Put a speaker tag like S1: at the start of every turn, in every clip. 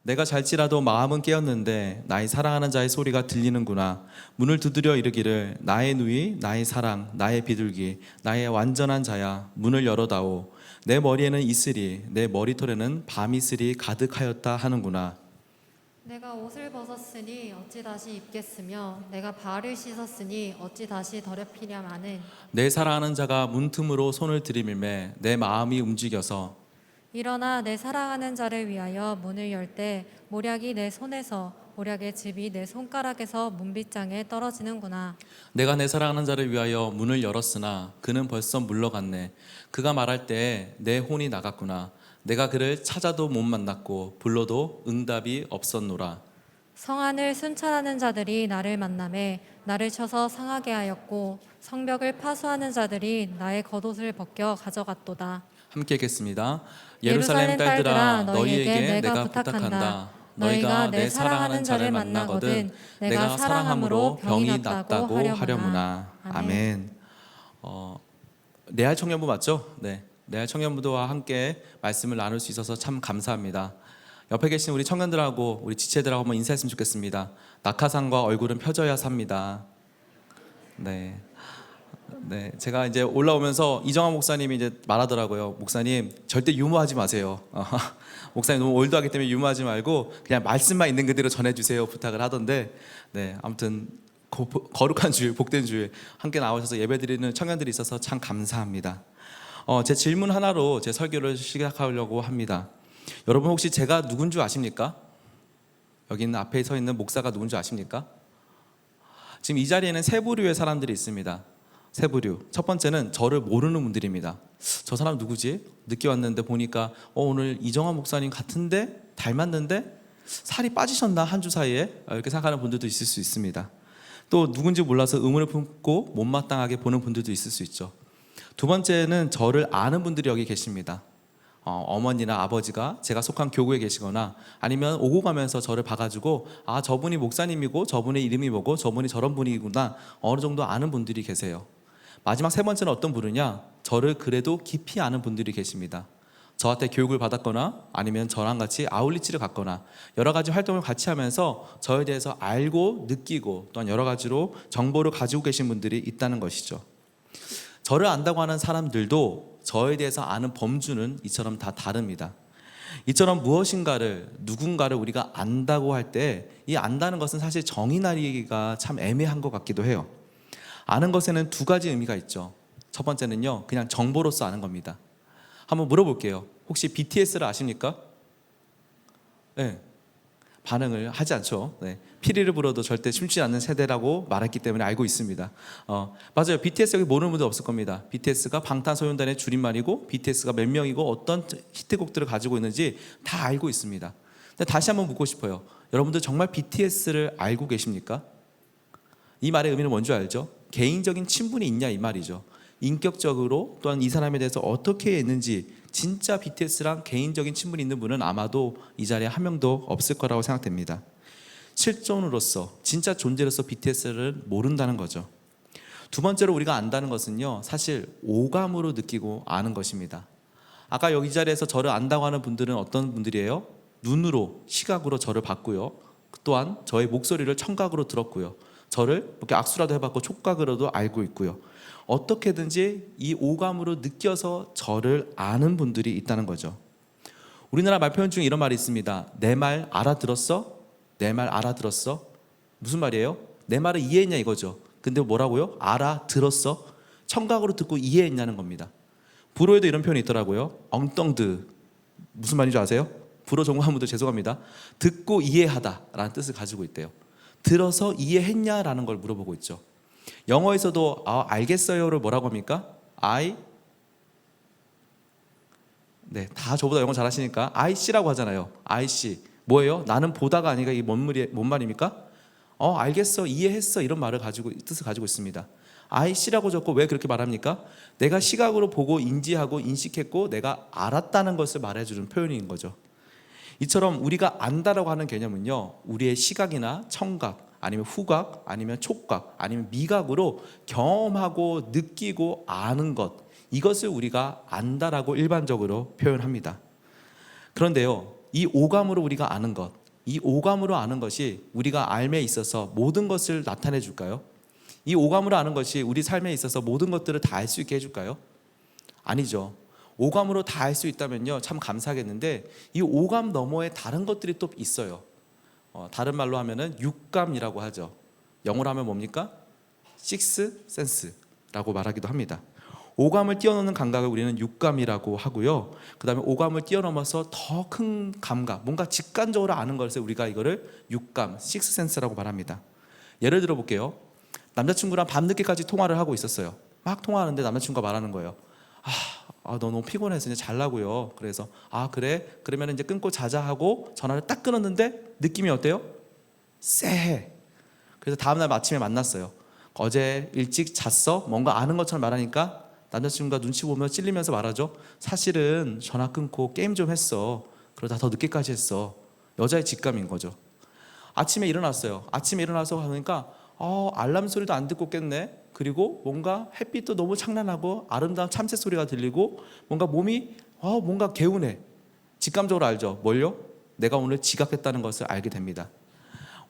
S1: 내가 잘지라도 마음은 깨었는데 나의 사랑하는 자의 소리가 들리는구나. 문을 두드려 이르기를 나의 누이 나의 사랑 나의 비둘기 나의 완전한 자야 문을 열어다오. 내 머리에는 이슬이 내 머리털에는 밤이슬이 가득하였다 하는구나.
S2: 내가 옷을 벗었으니 어찌 다시 입겠으며 내가 발을 씻었으니 어찌 다시 더럽히랴 마는.
S1: 내 사랑하는 자가 문틈으로 손을 들이밀매 내 마음이 움직여서
S2: 일어나 내 사랑하는 자를 위하여 문을 열 때 모략이 내 손에서 모략의 즙이 내 손가락에서 문빗장에 떨어지는구나.
S1: 내가 내 사랑하는 자를 위하여 문을 열었으나 그는 벌써 물러갔네. 그가 말할 때에 내 혼이 나갔구나. 내가 그를 찾아도 못 만났고 불러도 응답이 없었노라.
S2: 성안을 순찰하는 자들이 나를 만나매 나를 쳐서 상하게 하였고 성벽을 파수하는 자들이 나의 겉옷을 벗겨 가져갔도다.
S1: 함께 읽겠습니다.
S2: 예루살렘
S1: 예루살렘 딸들아
S2: 딸들아,
S1: 너희에게 내가 부탁한다. 너희가 내 사랑하는 자를 만나거든 내가 사랑함으로 병이 낫다고 하려무나. 아멘. 레알 청년부 맞죠? 네. 레알 청년부와 함께 말씀을 나눌 수 있어서 참 감사합니다. 옆에 계신 우리 청년들하고 우리 지체들하고 한번 인사했으면 좋겠습니다. 낙하산과 얼굴은 펴져야 삽니다. 네. 네, 제가 이제 올라오면서 이정환 목사님이 이제 말하더라고요. 목사님 절대 유머하지 마세요. 목사님 너무 올드하기 때문에 유머하지 말고 그냥 말씀만 있는 그대로 전해주세요 부탁을 하던데, 네, 아무튼 거룩한 주일, 복된 주일 함께 나오셔서 예배드리는 청년들이 있어서 참 감사합니다. 제 질문 하나로 제 설교를 시작하려고 합니다. 여러분 혹시 제가 누군 줄 아십니까? 여기 있는 앞에 서 있는 목사가 누군 줄 아십니까? 지금 이 자리에는 세 부류의 사람들이 있습니다. 세 부류. 첫 번째는 저를 모르는 분들입니다. 저 사람 누구지? 늦게 왔는데 보니까 오늘 이정환 목사님 같은데? 닮았는데? 살이 빠지셨나? 한 주 사이에? 이렇게 생각하는 분들도 있을 수 있습니다. 또 누군지 몰라서 의문을 품고 못마땅하게 보는 분들도 있을 수 있죠. 두 번째는 저를 아는 분들이 여기 계십니다. 어머니나 아버지가 제가 속한 교구에 계시거나 아니면 오고 가면서 저를 봐가지고 저분이 목사님이고 저분의 이름이 뭐고 저분이 저런 분이구나 어느 정도 아는 분들이 계세요. 마지막 세 번째는 어떤 분이냐? 저를 그래도 깊이 아는 분들이 계십니다. 저한테 교육을 받았거나 아니면 저랑 같이 아울리치를 갔거나 여러 가지 활동을 같이 하면서 저에 대해서 알고 느끼고 또한 여러 가지로 정보를 가지고 계신 분들이 있다는 것이죠. 저를 안다고 하는 사람들도 저에 대해서 아는 범주는 이처럼 다 다릅니다. 이처럼 무엇인가를 누군가를 우리가 안다고 할 때 이 안다는 것은 사실 정의 나리기가 참 애매한 것 같기도 해요. 아는 것에는 두 가지 의미가 있죠. 첫 번째는요, 그냥 정보로서 아는 겁니다. 한번 물어볼게요. 혹시 BTS를 아십니까? 네. 반응을 하지 않죠. 네. 피리를 불어도 절대 춤추지 않는 세대라고 말했기 때문에 알고 있습니다. 맞아요. BTS 여기 모르는 분들 없을 겁니다. BTS가 방탄소년단의 줄임말이고 BTS가 몇 명이고 어떤 히트곡들을 가지고 있는지 다 알고 있습니다. 근데 다시 한번 묻고 싶어요. 여러분들 정말 BTS를 알고 계십니까? 이 말의 의미는 뭔지 알죠? 개인적인 친분이 있냐 이 말이죠. 인격적으로 또한 이 사람에 대해서 어떻게 했는지 진짜 BTS랑 개인적인 친분이 있는 분은 아마도 이 자리에 한 명도 없을 거라고 생각됩니다. 실존으로서 진짜 존재로서 BTS를 모른다는 거죠. 두 번째로 우리가 안다는 것은요, 사실 오감으로 느끼고 아는 것입니다. 아까 여기 자리에서 저를 안다고 하는 분들은 어떤 분들이에요? 눈으로, 시각으로 저를 봤고요. 또한 저의 목소리를 청각으로 들었고요. 저를 이렇게 악수라도 해봤고 촉각으로도 알고 있고요. 어떻게든지 이 오감으로 느껴서 저를 아는 분들이 있다는 거죠. 우리나라 말표현 중에 이런 말이 있습니다. 내 말 알아들었어? 내 말 알아들었어? 무슨 말이에요? 내 말을 이해했냐 이거죠. 근데 뭐라고요? 알아들었어? 청각으로 듣고 이해했냐는 겁니다. 불어에도 이런 표현이 있더라고요. 엉떵드. 무슨 말인지 아세요? 불어 전공한 분들 죄송합니다. 듣고 이해하다라는 뜻을 가지고 있대요. 들어서 이해했냐라는 걸 물어보고 있죠. 영어에서도 알겠어요를 뭐라고 합니까? 네, 다 저보다 영어 잘하시니까 I C라고 하잖아요. I C. 뭐예요? 나는 보다가 아니라 이게 뭔 말입니까? 알겠어, 이해했어 이런 말을 가지고 뜻을 가지고 있습니다. I C라고 적고 왜 그렇게 말합니까? 내가 시각으로 보고 인지하고 인식했고 내가 알았다는 것을 말해주는 표현인 거죠. 이처럼 우리가 안다라고 하는 개념은요, 우리의 시각이나 청각 아니면 후각 아니면 촉각 아니면 미각으로 경험하고 느끼고 아는 것, 이것을 우리가 안다라고 일반적으로 표현합니다. 그런데요, 이 오감으로 우리가 아는 것, 이 오감으로 아는 것이 우리가 삶에 있어서 모든 것을 나타내 줄까요? 이 오감으로 아는 것이 우리 삶에 있어서 모든 것들을 다 알 수 있게 해줄까요? 아니죠. 오감으로 다 알 수 있다면요, 참 감사하겠는데 이 오감 너머에 다른 것들이 또 있어요. 다른 말로 하면은 육감이라고 하죠. 영어로 하면 뭡니까? Sixth Sense라고 말하기도 합니다. 오감을 뛰어넘는 감각을 우리는 육감이라고 하고요. 그 다음에 오감을 뛰어넘어서 더 큰 감각, 뭔가 직관적으로 아는 것을 우리가 이거를 육감, Sixth Sense라고 말합니다. 예를 들어 볼게요. 남자친구랑 밤늦게까지 통화를 하고 있었어요. 막 통화하는데 남자친구가 말하는 거예요. 너 너무 피곤해서 이제 잘라고요. 그래서 그래? 그러면 이제 끊고 자자 하고 전화를 딱 끊었는데 느낌이 어때요? 쎄해. 그래서 다음날 아침에 만났어요. 어제 일찍 잤어? 뭔가 아는 것처럼 말하니까 남자친구가 눈치 보며 찔리면서 말하죠. 사실은 전화 끊고 게임 좀 했어. 그러다 더 늦게까지 했어. 여자의 직감인 거죠. 아침에 일어났어요. 아침에 일어나서 하니까 알람 소리도 안 듣고 깼네. 그리고 뭔가 햇빛도 너무 찬란하고 아름다운 참새 소리가 들리고 뭔가 몸이 뭔가 개운해. 직감적으로 알죠. 뭘요? 내가 오늘 지각했다는 것을 알게 됩니다.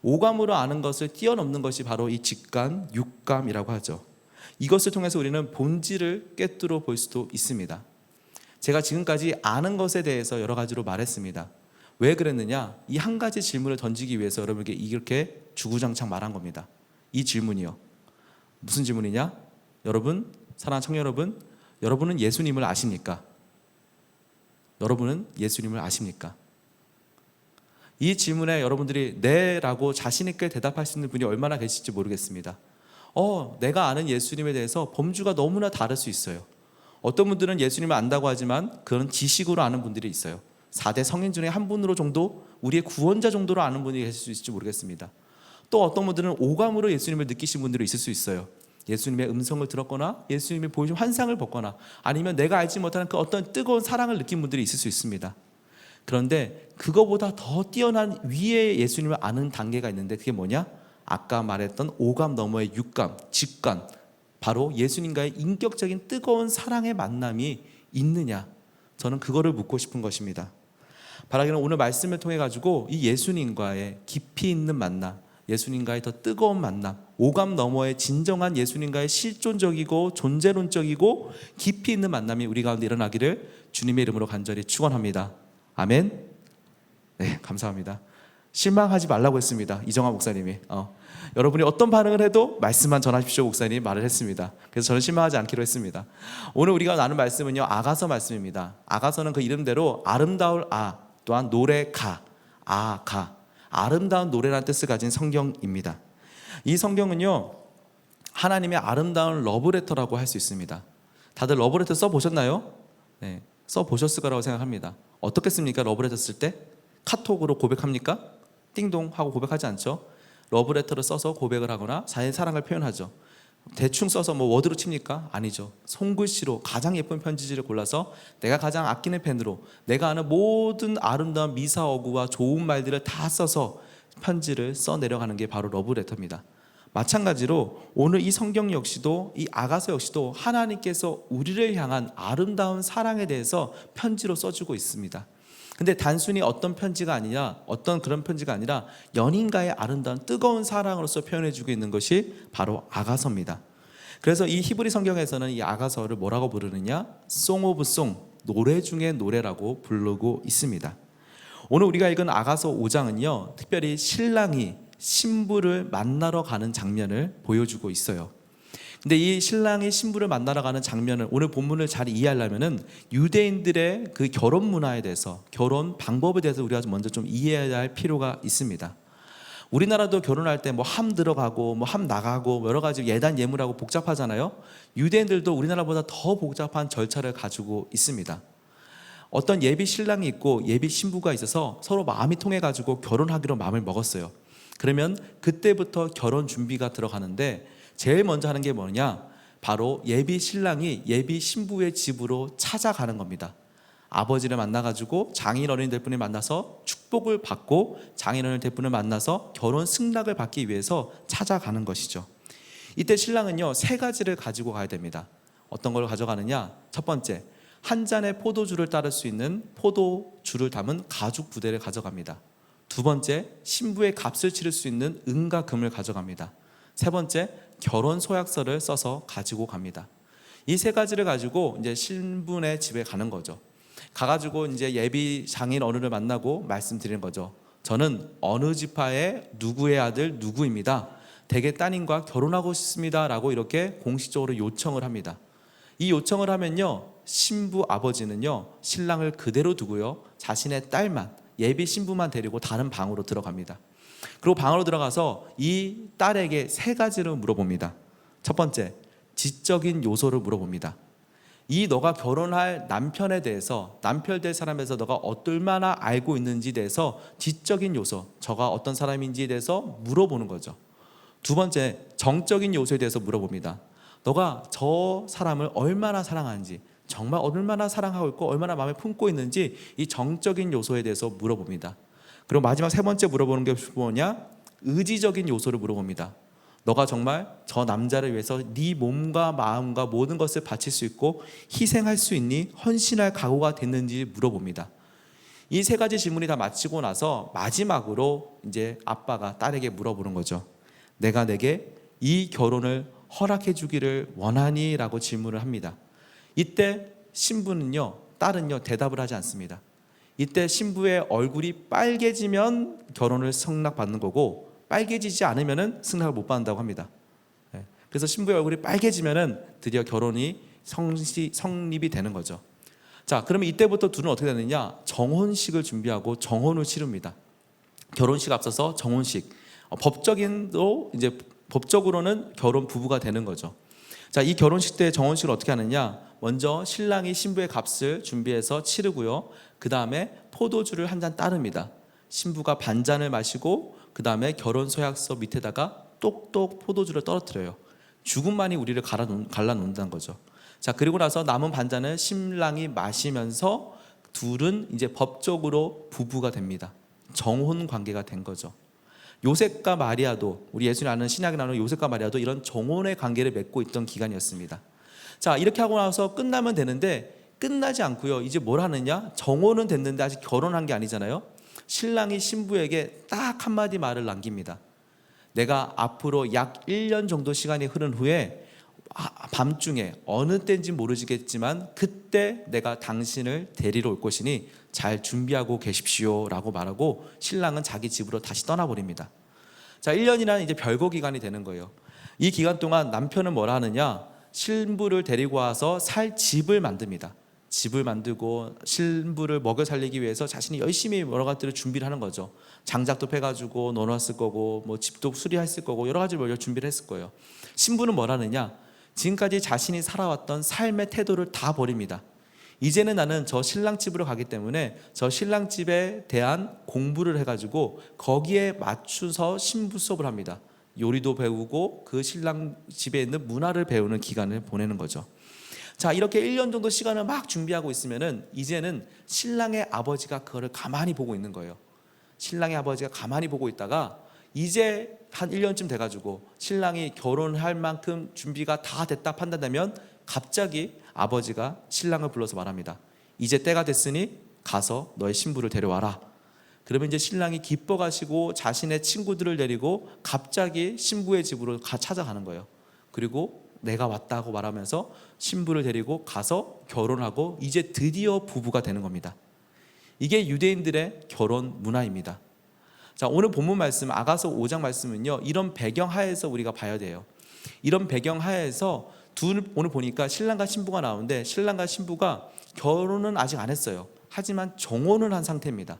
S1: 오감으로 아는 것을 뛰어넘는 것이 바로 이 직감, 육감이라고 하죠. 이것을 통해서 우리는 본질을 꿰뚫어 볼 수도 있습니다. 제가 지금까지 아는 것에 대해서 여러 가지로 말했습니다. 왜 그랬느냐? 이 한 가지 질문을 던지기 위해서 여러분에게 이렇게 주구장창 말한 겁니다. 이 질문이요. 무슨 질문이냐? 여러분, 사랑하는 청년 여러분, 여러분은 예수님을 아십니까? 여러분은 예수님을 아십니까? 이 질문에 여러분들이 네라고 자신 있게 대답할 수 있는 분이 얼마나 계실지 모르겠습니다. 내가 아는 예수님에 대해서 범주가 너무나 다를 수 있어요. 어떤 분들은 예수님을 안다고 하지만 그런 지식으로 아는 분들이 있어요. 4대 성인 중에 한 분으로 정도, 우리의 구원자 정도로 아는 분이 계실 수 있을지 모르겠습니다. 또 어떤 분들은 오감으로 예수님을 느끼신 분들이 있을 수 있어요. 예수님의 음성을 들었거나 예수님이 보여준 환상을 봤거나 아니면 내가 알지 못하는 그 어떤 뜨거운 사랑을 느낀 분들이 있을 수 있습니다. 그런데 그거보다 더 뛰어난 위에 예수님을 아는 단계가 있는데 그게 뭐냐? 아까 말했던 오감 너머의 육감, 직관, 바로 예수님과의 인격적인 뜨거운 사랑의 만남이 있느냐? 저는 그거를 묻고 싶은 것입니다. 바라기는 오늘 말씀을 통해 가지고 이 예수님과의 깊이 있는 만남, 예수님과의 더 뜨거운 만남, 오감 너머의 진정한 예수님과의 실존적이고 존재론적이고 깊이 있는 만남이 우리 가운데 일어나기를 주님의 이름으로 간절히 축원합니다. 아멘. 네, 감사합니다. 실망하지 말라고 했습니다. 이정화 목사님이. 여러분이 어떤 반응을 해도 말씀만 전하십시오 목사님 말을 했습니다. 그래서 저는 실망하지 않기로 했습니다. 오늘 우리가 나눈 말씀은요, 아가서 말씀입니다. 아가서는 그 이름대로 아름다울 또한 노래 아름다운 노래라는 뜻을 가진 성경입니다. 이 성경은요, 하나님의 아름다운 러브레터라고 할 수 있습니다. 다들 러브레터 써보셨나요? 네, 써보셨을 거라고 생각합니다. 어떻게 씁니까? 러브레터 쓸 때? 카톡으로 고백합니까? 띵동 하고 고백하지 않죠? 러브레터를 써서 고백을 하거나 자신의 사랑을 표현하죠. 대충 써서 워드로 칩니까? 아니죠. 손글씨로 가장 예쁜 편지지를 골라서 내가 가장 아끼는 펜으로 내가 아는 모든 아름다운 미사어구와 좋은 말들을 다 써서 편지를 써 내려가는 게 바로 러브레터입니다. 마찬가지로 오늘 이 성경 역시도, 이 아가서 역시도 하나님께서 우리를 향한 아름다운 사랑에 대해서 편지로 써주고 있습니다. 근데 단순히 어떤 편지가 아니라, 어떤 그런 편지가 아니라 연인과의 아름다운 뜨거운 사랑으로서 표현해주고 있는 것이 바로 아가서입니다. 그래서 이 히브리 성경에서는 이 아가서를 뭐라고 부르느냐? Song of Song, 노래 중에 노래라고 부르고 있습니다. 오늘 우리가 읽은 아가서 5장은요, 특별히 신랑이 신부를 만나러 가는 장면을 보여주고 있어요. 근데 이 신랑이 신부를 만나러 가는 장면을, 오늘 본문을 잘 이해하려면은 유대인들의 그 결혼 문화에 대해서, 결혼 방법에 대해서 우리가 먼저 좀 이해해야 할 필요가 있습니다. 우리나라도 결혼할 때 함 들어가고 함 나가고 여러 가지 예단 예물하고 복잡하잖아요. 유대인들도 우리나라보다 더 복잡한 절차를 가지고 있습니다. 어떤 예비 신랑이 있고 예비 신부가 있어서 서로 마음이 통해 가지고 결혼하기로 마음을 먹었어요. 그러면 그때부터 결혼 준비가 들어가는데 제일 먼저 하는 게 뭐냐? 바로 예비 신랑이 예비 신부의 집으로 찾아가는 겁니다. 아버지를 만나가지고 장인어른 될 분을 만나서 축복을 받고 장인어른 될 분을 만나서 결혼 승낙을 받기 위해서 찾아가는 것이죠. 이때 신랑은요, 3가지를 가지고 가야 됩니다. 어떤 걸 가져가느냐? 첫 번째, 한 잔의 포도주를 따를 수 있는 포도주를 담은 가죽 부대를 가져갑니다. 두 번째, 신부의 값을 치를 수 있는 은과 금을 가져갑니다. 세 번째, 결혼 서약서를 써서 가지고 갑니다. 이 세 가지를 가지고 이제 신부의 집에 가는 거죠. 가가지고 이제 예비 장인 어른을 만나고 말씀드리는 거죠. 저는 어느 지파의 누구의 아들 누구입니다. 댁의 따님과 결혼하고 싶습니다라고 이렇게 공식적으로 요청을 합니다. 이 요청을 하면요, 신부 아버지는요 신랑을 그대로 두고요 자신의 딸만, 예비 신부만 데리고 다른 방으로 들어갑니다. 그리고 방으로 들어가서 이 딸에게 세 가지를 물어봅니다. 첫 번째, 지적인 요소를 물어봅니다. 이 너가 결혼할 남편에 대해서, 남편 될 사람에서 너가 얼마나 알고 있는지에 대해서 지적인 요소, 저가 어떤 사람인지에 대해서 물어보는 거죠. 두 번째, 정적인 요소에 대해서 물어봅니다. 너가 저 사람을 얼마나 사랑하는지, 정말 얼마나 사랑하고 있고 얼마나 마음에 품고 있는지 이 정적인 요소에 대해서 물어봅니다. 그리고 마지막 세 번째 물어보는 게 뭐냐? 의지적인 요소를 물어봅니다. 너가 정말 저 남자를 위해서 네 몸과 마음과 모든 것을 바칠 수 있고 희생할 수 있니? 헌신할 각오가 됐는지 물어봅니다. 이 세 가지 질문이 다 마치고 나서 마지막으로 이제 아빠가 딸에게 물어보는 거죠. 내가 내게 이 결혼을 허락해 주기를 원하니? 라고 질문을 합니다. 이때 신부는요, 딸은요 대답을 하지 않습니다. 이때 신부의 얼굴이 빨개지면 결혼을 승낙받는 거고, 빨개지지 않으면 승낙을 못 받는다고 합니다. 그래서 신부의 얼굴이 빨개지면 드디어 결혼이 성립이 되는 거죠. 자, 그러면 이때부터 둘은 어떻게 되느냐? 정혼식을 준비하고 정혼을 치릅니다. 결혼식 앞서서 정혼식, 법적으로는 결혼 부부가 되는 거죠. 자, 이 결혼식 때 정혼식을 어떻게 하느냐? 먼저 신랑이 신부의 값을 준비해서 치르고요. 그 다음에 포도주를 한 잔 따릅니다. 신부가 반잔을 마시고 그 다음에 결혼 서약서 밑에다가 똑똑 포도주를 떨어뜨려요. 죽음만이 우리를 갈라놓는다는 거죠. 자, 그리고 나서 남은 반잔을 신랑이 마시면서 둘은 이제 법적으로 부부가 됩니다. 정혼 관계가 된 거죠. 요셉과 마리아도, 우리 예수님 아는 신약에 나오는 요셉과 마리아도 이런 정혼의 관계를 맺고 있던 기간이었습니다. 자, 이렇게 하고 나서 끝나면 되는데 끝나지 않고요. 이제 뭘 하느냐? 정혼은 됐는데 아직 결혼한 게 아니잖아요. 신랑이 신부에게 딱 한마디 말을 남깁니다. 내가 앞으로 약 1년 정도 시간이 흐른 후에 밤중에 어느 때인지 모르겠지만 그때 내가 당신을 데리러 올 것이니 잘 준비하고 계십시오 라고 말하고 신랑은 자기 집으로 다시 떠나버립니다. 자, 1년이라는 이제 별거 기간이 되는 거예요. 이 기간 동안 남편은 뭘 하느냐? 신부를 데리고 와서 살 집을 만듭니다. 집을 만들고 신부를 먹여 살리기 위해서 자신이 열심히 여러 가지를 준비를 하는 거죠. 장작도 패가지고 넣어놨을 거고, 뭐 집도 수리했을 거고, 여러 가지를 준비를 했을 거예요. 신부는 뭘 하느냐? 지금까지 자신이 살아왔던 삶의 태도를 다 버립니다. 이제는 나는 저 신랑 집으로 가기 때문에 저 신랑 집에 대한 공부를 해가지고 거기에 맞춰서 신부 수업을 합니다. 요리도 배우고 그 신랑 집에 있는 문화를 배우는 기간을 보내는 거죠. 자, 이렇게 1년 정도 시간을 막 준비하고 있으면은 이제는 신랑의 아버지가 그거를 가만히 보고 있는 거예요. 신랑의 아버지가 가만히 보고 있다가 이제 한 1년쯤 돼가지고 신랑이 결혼할 만큼 준비가 다 됐다 판단되면 갑자기 아버지가 신랑을 불러서 말합니다. 이제 때가 됐으니 가서 너의 신부를 데려와라. 그러면 이제 신랑이 기뻐가시고 자신의 친구들을 데리고 갑자기 신부의 집으로 찾아가는 거예요. 그리고 내가 왔다고 말하면서 신부를 데리고 가서 결혼하고 이제 드디어 부부가 되는 겁니다. 이게 유대인들의 결혼 문화입니다. 자, 오늘 본문 말씀 아가서 5장 말씀은요, 이런 배경 하에서 우리가 봐야 돼요. 이런 배경 하에서 오늘 보니까 신랑과 신부가 나오는데 신랑과 신부가 결혼은 아직 안 했어요. 하지만 정혼을 한 상태입니다.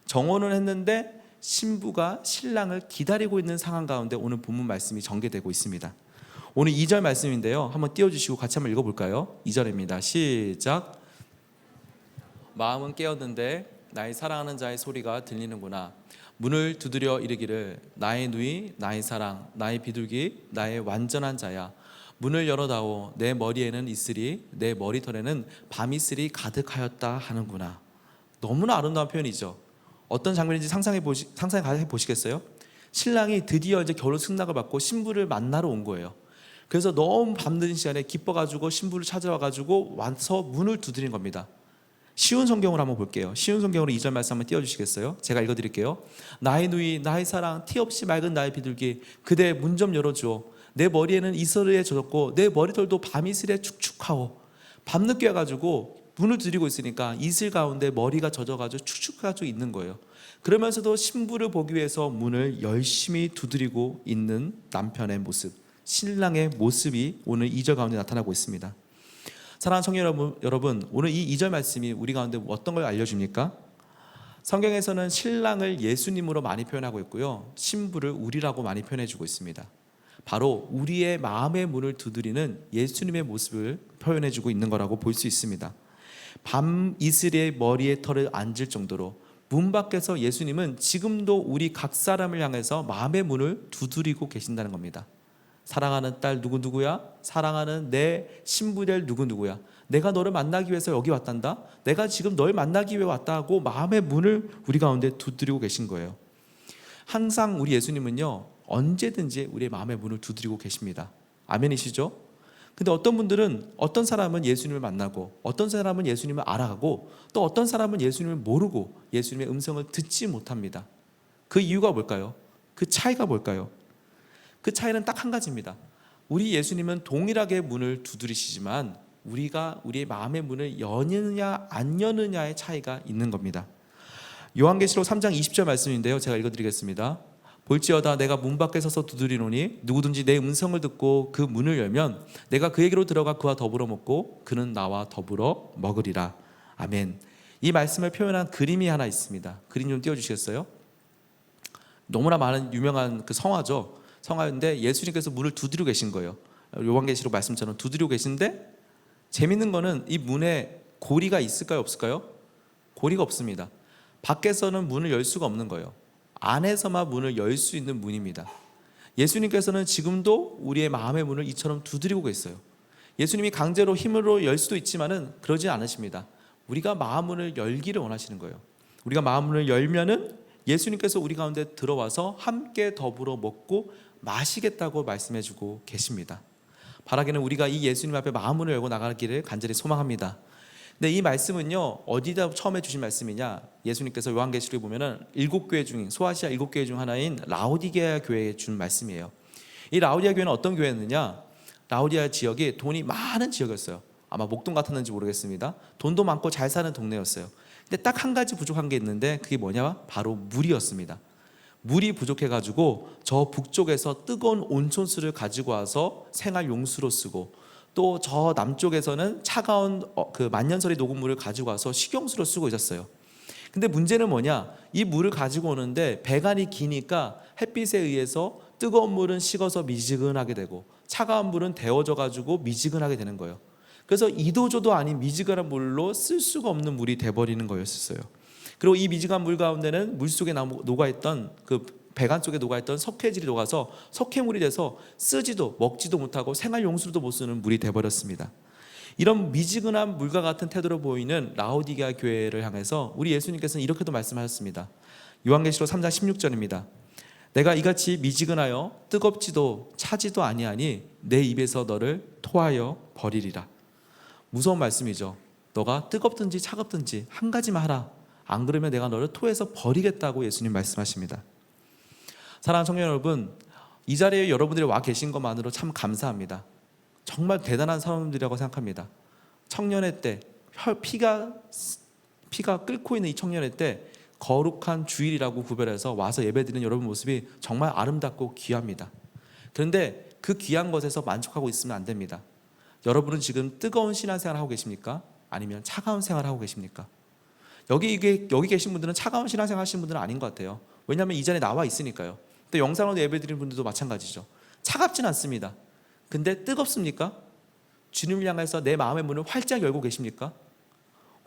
S1: 정혼을 했는데 신부가 신랑을 기다리고 있는 상황 가운데 오늘 본문 말씀이 전개되고 있습니다. 오늘 2절 말씀인데요, 한번 띄워주시고 같이 한번 읽어볼까요? 2절입니다. 시작. 마음은 깨었는데 나의 사랑하는 자의 소리가 들리는구나. 문을 두드려 이르기를 나의 누이, 나의 사랑, 나의 비둘기, 나의 완전한 자야. 문을 열어다오. 내 머리에는 이슬이, 내 머리털에는 밤이슬이 가득하였다 하는구나. 너무나 아름다운 표현이죠. 어떤 장면인지 상상해 보시겠어요? 신랑이 드디어 이제 결혼 승낙을 받고 신부를 만나러 온 거예요. 그래서 너무 밤늦은 시간에 기뻐가지고 신부를 찾아와가지고 와서 문을 두드린 겁니다. 쉬운 성경을 한번 볼게요. 쉬운 성경으로 2절 말씀 한번 띄워주시겠어요? 제가 읽어드릴게요. 나의 누이 나의 사랑 티 없이 맑은 나의 비둘기 그대 문 좀 열어주오. 내 머리에는 이슬에 젖었고 내 머리털도 밤이슬에 축축하오. 밤늦게 와가지고 문을 두드리고 있으니까 이슬 가운데 머리가 젖어가지고 축축해가지고 있는 거예요. 그러면서도 신부를 보기 위해서 문을 열심히 두드리고 있는 남편의 모습, 신랑의 모습이 오늘 2절 가운데 나타나고 있습니다. 사랑하는 청년 여러분, 오늘 이 2절 말씀이 우리 가운데 어떤 걸 알려줍니까? 성경에서는 신랑을 예수님으로 많이 표현하고 있고요, 신부를 우리라고 많이 표현해주고 있습니다. 바로 우리의 마음의 문을 두드리는 예수님의 모습을 표현해주고 있는 거라고 볼 수 있습니다. 밤 이슬의 머리에 털을 앉을 정도로 문 밖에서 예수님은 지금도 우리 각 사람을 향해서 마음의 문을 두드리고 계신다는 겁니다. 사랑하는 딸 누구누구야? 사랑하는 내 신부될 누구누구야? 내가 너를 만나기 위해서 여기 왔단다? 내가 지금 널 만나기 위해 왔다 하고 마음의 문을 우리 가운데 두드리고 계신 거예요. 항상 우리 예수님은요, 언제든지 우리의 마음의 문을 두드리고 계십니다. 아멘이시죠? 근데 어떤 분들은, 어떤 사람은 예수님을 만나고 어떤 사람은 예수님을 알아가고 또 어떤 사람은 예수님을 모르고 예수님의 음성을 듣지 못합니다. 그 이유가 뭘까요? 그 차이가 뭘까요? 그 차이는 딱 한 가지입니다. 우리 예수님은 동일하게 문을 두드리시지만 우리가 우리의 마음의 문을 여느냐 안 여느냐의 차이가 있는 겁니다. 요한계시록 3장 20절 말씀인데요, 제가 읽어드리겠습니다. 볼지어다 내가 문 밖에 서서 두드리노니 누구든지 내 음성을 듣고 그 문을 열면 내가 그에게로 들어가 그와 더불어 먹고 그는 나와 더불어 먹으리라. 아멘. 이 말씀을 표현한 그림이 하나 있습니다. 그림 좀 띄워주시겠어요? 너무나 많은 유명한 그 성화죠. 성화인데 예수님께서 문을 두드리고 계신 거예요. 요한계시록 말씀처럼 두드리고 계신데, 재밌는 거는 이 문에 고리가 있을까요, 없을까요? 고리가 없습니다. 밖에서는 문을 열 수가 없는 거예요. 안에서만 문을 열 수 있는 문입니다. 예수님께서는 지금도 우리의 마음의 문을 이처럼 두드리고 계세요. 예수님이 강제로 힘으로 열 수도 있지만은 그러지 않으십니다. 우리가 마음문을 열기를 원하시는 거예요. 우리가 마음문을 열면은 예수님께서 우리 가운데 들어와서 함께 더불어 먹고 마시겠다고 말씀해주고 계십니다. 바라기는 우리가 이 예수님 앞에 마음문을 열고 나가기를 간절히 소망합니다. 근데 이 말씀은요, 어디다 처음에 주신 말씀이냐? 예수님께서 요한계시록에 보면은 7교회 중, 소아시아 7교회 중 하나인 라오디게아 교회에 준 말씀이에요. 이 라오디게아 교회는 어떤 교회였느냐? 라오디게아 지역이 돈이 많은 지역이었어요. 아마 목동 같았는지 모르겠습니다. 돈도 많고 잘 사는 동네였어요. 근데 딱 한 가지 부족한 게 있는데 그게 뭐냐? 바로 물이었습니다. 물이 부족해가지고 저 북쪽에서 뜨거운 온천수를 가지고 와서 생활 용수로 쓰고, 또 저 남쪽에서는 차가운 그 만년설이 녹은 물을 가지고 와서 식용수로 쓰고 있었어요. 근데 문제는 뭐냐? 이 물을 가지고 오는데 배관이 기니까 햇빛에 의해서 뜨거운 물은 식어서 미지근하게 되고 차가운 물은 데워져 가지고 미지근하게 되는 거예요. 그래서 이도저도 아닌 미지근한 물로 쓸 수가 없는 물이 돼버리는 거였어요. 그리고 이 미지근한 물 가운데는 물 속에 녹아있던 그 배관 속에 녹아있던 석회질이 녹아서 석회물이 돼서 쓰지도 먹지도 못하고 생활용수로도 못 쓰는 물이 돼버렸습니다. 이런 미지근한 물과 같은 태도로 보이는 라오디게아 교회를 향해서 우리 예수님께서는 이렇게도 말씀하셨습니다. 요한계시록 3장 16절입니다. 내가 이같이 미지근하여 뜨겁지도 차지도 아니하니 내 입에서 너를 토하여 버리리라. 무서운 말씀이죠. 너가 뜨겁든지 차갑든지 한 가지만 하라. 안 그러면 내가 너를 토해서 버리겠다고 예수님 말씀하십니다. 사랑하는 청년 여러분, 이 자리에 여러분들이 와 계신 것만으로 참 감사합니다. 정말 대단한 사람들이라고 생각합니다. 청년의 때 피가 끓고 있는 이 청년의 때 거룩한 주일이라고 구별해서 와서 예배드리는 여러분 모습이 정말 아름답고 귀합니다. 그런데 그 귀한 것에서 만족하고 있으면 안 됩니다. 여러분은 지금 뜨거운 신앙생활 하고 계십니까? 아니면 차가운 생활 하고 계십니까? 여기 계신 분들은 차가운 신앙생활 하시는 분들은 아닌 것 같아요. 왜냐하면 이 자리에 나와 있으니까요. 또 영상으로 예배드리는 분들도 마찬가지죠. 차갑진 않습니다. 근데 뜨겁습니까? 주님을 향해서 내 마음의 문을 활짝 열고 계십니까?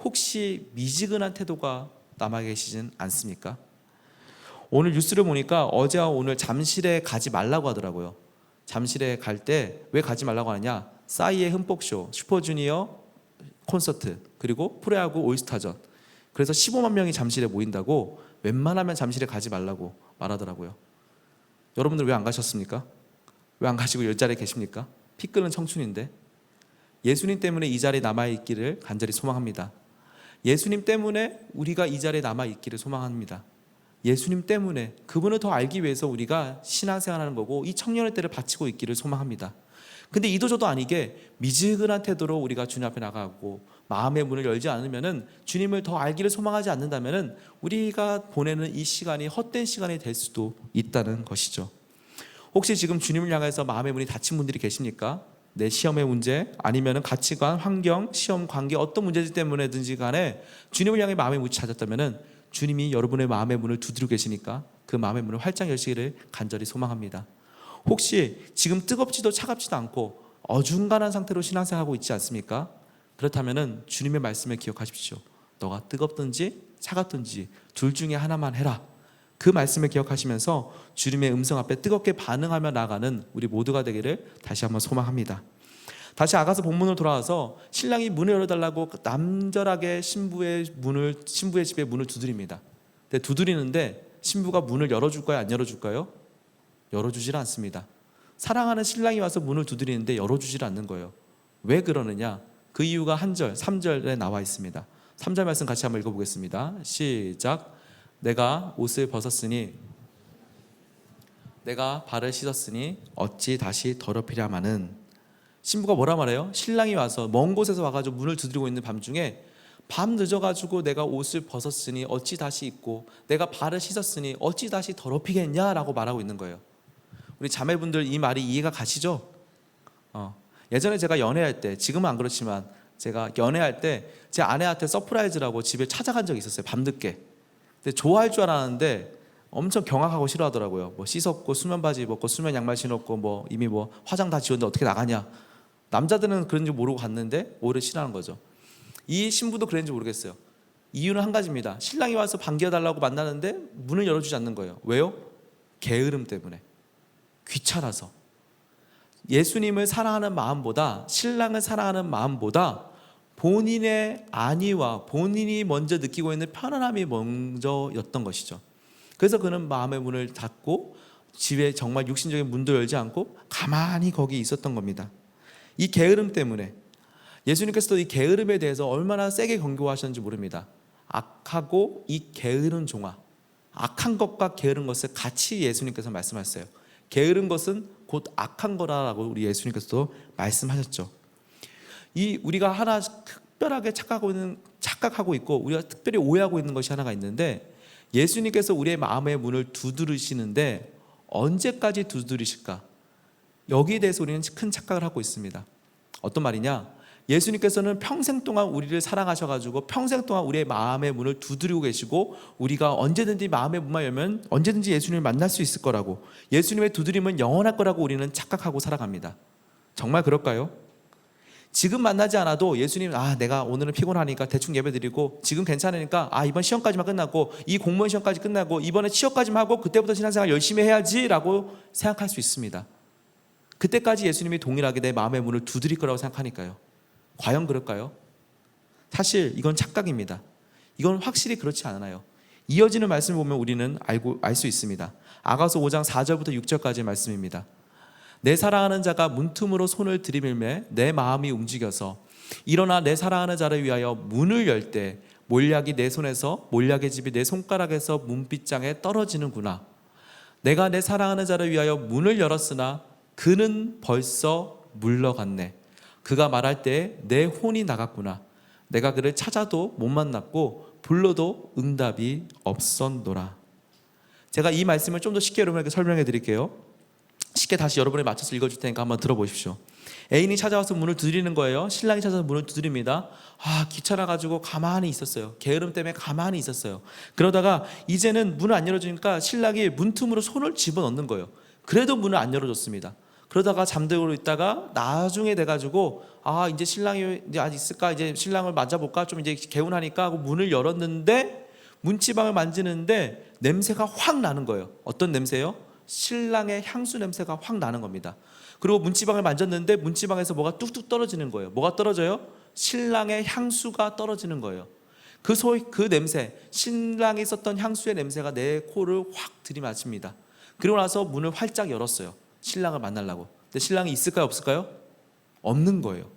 S1: 혹시 미지근한 태도가 남아 계시진 않습니까? 오늘 뉴스를 보니까 어제와 오늘 잠실에 가지 말라고 하더라고요. 잠실에 갈 때 왜 가지 말라고 하느냐? 싸이의 흠뻑쇼, 슈퍼주니어 콘서트, 그리고 프로야구 올스타전. 그래서 15만 명이 잠실에 모인다고 웬만하면 잠실에 가지 말라고 말하더라고요. 여러분들 왜 안 가셨습니까? 왜 안 가시고 이 자리에 계십니까? 피 끓는 청춘인데 예수님 때문에 이 자리에 남아있기를 간절히 소망합니다. 예수님 때문에 우리가 이 자리에 남아있기를 소망합니다. 예수님 때문에 그분을 더 알기 위해서 우리가 신앙생활하는 거고 이 청년의 때를 바치고 있기를 소망합니다. 근데 이도저도 아니게 미지근한 태도로 우리가 주님 앞에 나가고 마음의 문을 열지 않으면은 주님을 더 알기를 소망하지 않는다면은 우리가 보내는 이 시간이 헛된 시간이 될 수도 있다는 것이죠. 혹시 지금 주님을 향해서 마음의 문이 닫힌 분들이 계십니까? 내 시험의 문제 아니면은 가치관, 환경, 시험, 관계 어떤 문제들 때문에든지 간에 주님을 향해 마음의 문이 닫혔다면은 주님이 여러분의 마음의 문을 두드리고 계시니까 그 마음의 문을 활짝 여시기를 간절히 소망합니다. 혹시 지금 뜨겁지도 차갑지도 않고 어중간한 상태로 신앙생활하고 있지 않습니까? 그렇다면은 주님의 말씀을 기억하십시오. 너가 뜨겁든지 차갑든지 둘 중에 하나만 해라. 그 말씀을 기억하시면서 주님의 음성 앞에 뜨겁게 반응하며 나가는 우리 모두가 되기를 다시 한번 소망합니다. 다시 아가서 본문으로 돌아와서 신랑이 문을 열어달라고 남절하게 신부의 집에 문을 두드립니다. 근데 두드리는데 신부가 문을 열어줄까요? 안 열어줄까요? 열어주질 않습니다. 사랑하는 신랑이 와서 문을 두드리는데 열어주질 않는 거예요. 왜 그러느냐? 그 이유가 3절에 나와 있습니다. 3절 말씀 같이 한번 읽어보겠습니다. 시작. 내가 옷을 벗었으니 내가 발을 씻었으니 어찌 다시 더럽히랴마는. 신부가 뭐라 말해요? 신랑이 와서 먼 곳에서 와가지고 문을 두드리고 있는 밤중에 밤 늦어가지고 내가 옷을 벗었으니 어찌 다시 입고 내가 발을 씻었으니 어찌 다시 더럽히겠냐라고 말하고 있는 거예요. 우리 자매분들 이 말이 이해가 가시죠? 예전에 제가 연애할 때, 지금은 안 그렇지만 제가 연애할 때 제 아내한테 서프라이즈라고 집에 찾아간 적이 있었어요. 밤늦게. 근데 좋아할 줄 알았는데 엄청 경악하고 싫어하더라고요. 뭐 씻었고 수면 바지 입었고 수면 양말 신었고 뭐 이미 뭐 화장 다 지웠는데 어떻게 나가냐. 남자들은 그런 줄 모르고 갔는데 오히려 싫어하는 거죠. 이 신부도 그랬는지 모르겠어요. 이유는 한 가지입니다. 신랑이 와서 반겨달라고 만나는데 문을 열어주지 않는 거예요. 왜요? 게으름 때문에. 귀찮아서. 예수님을 사랑하는 마음보다, 신랑을 사랑하는 마음보다 본인의 안위와 본인이 먼저 느끼고 있는 편안함이 먼저였던 것이죠. 그래서 그는 마음의 문을 닫고 집에 정말 육신적인 문도 열지 않고 가만히 거기 있었던 겁니다. 이 게으름 때문에 예수님께서도 이 게으름에 대해서 얼마나 세게 경고하셨는지 모릅니다. 악하고 이 게으른 종아, 악한 것과 게으른 것을 같이 예수님께서 말씀하셨어요. 게으른 것은 곧 악한 거라고 우리 예수님께서도 말씀하셨죠. 이 우리가 하나 특별하게 착각하고 있고 우리가 특별히 오해하고 있는 것이 하나가 있는데, 예수님께서 우리의 마음의 문을 두드리시는데 언제까지 두드리실까? 여기에 대해서 우리는 큰 착각을 하고 있습니다. 어떤 말이냐? 예수님께서는 평생 동안 우리를 사랑하셔가지고 평생 동안 우리의 마음의 문을 두드리고 계시고 우리가 언제든지 마음의 문만 열면 언제든지 예수님을 만날 수 있을 거라고, 예수님의 두드림은 영원할 거라고 우리는 착각하고 살아갑니다. 정말 그럴까요? 지금 만나지 않아도 예수님, 내가 오늘은 피곤하니까 대충 예배드리고 지금 괜찮으니까 이번 시험까지만 끝나고 이 공무원 시험까지 끝나고 이번에 취업까지만 하고 그때부터 신앙생활 열심히 해야지 라고 생각할 수 있습니다. 그때까지 예수님이 동일하게 내 마음의 문을 두드릴 거라고 생각하니까요. 과연 그럴까요? 사실 이건 착각입니다. 이건 확실히 그렇지 않아요. 이어지는 말씀을 보면 우리는 알 수 있습니다. 아가서 5장 4절부터 6절까지의 말씀입니다. 내 사랑하는 자가 문틈으로 손을 들이밀매 내 마음이 움직여서 일어나 내 사랑하는 자를 위하여 문을 열 때 몰약이 내 손에서 몰약의 집이 내 손가락에서 문빗장에 떨어지는구나. 내가 내 사랑하는 자를 위하여 문을 열었으나 그는 벌써 물러갔네. 그가 말할 때 내 혼이 나갔구나. 내가 그를 찾아도 못 만났고 불러도 응답이 없었노라. 제가 이 말씀을 좀 더 쉽게 여러분에게 설명해 드릴게요. 쉽게 다시 여러분에 맞춰서 읽어줄 테니까 한번 들어보십시오. 애인이 찾아와서 문을 두드리는 거예요. 신랑이 찾아서 문을 두드립니다. 귀찮아가지고 가만히 있었어요. 게으름 때문에 가만히 있었어요. 그러다가 이제는 문을 안 열어주니까 신랑이 문틈으로 손을 집어넣는 거예요. 그래도 문을 안 열어줬습니다. 그러다가 잠들고 있다가 나중에 돼가지고 이제 신랑이 이제 아직 있을까, 이제 신랑을 만져볼까, 좀 이제 개운하니까 하고 문을 열었는데 문지방을 만지는데 냄새가 확 나는 거예요. 어떤 냄새요? 신랑의 향수 냄새가 확 나는 겁니다. 그리고 문지방을 만졌는데 문지방에서 뭐가 뚝뚝 떨어지는 거예요. 뭐가 떨어져요? 신랑의 향수가 떨어지는 거예요. 그 냄새, 신랑이 썼던 향수의 냄새가 내 코를 확 들이마십니다. 그리고 나서 문을 활짝 열었어요. 신랑을 만나려고. 근데 신랑이 있을까요, 없을까요? 없는 거예요.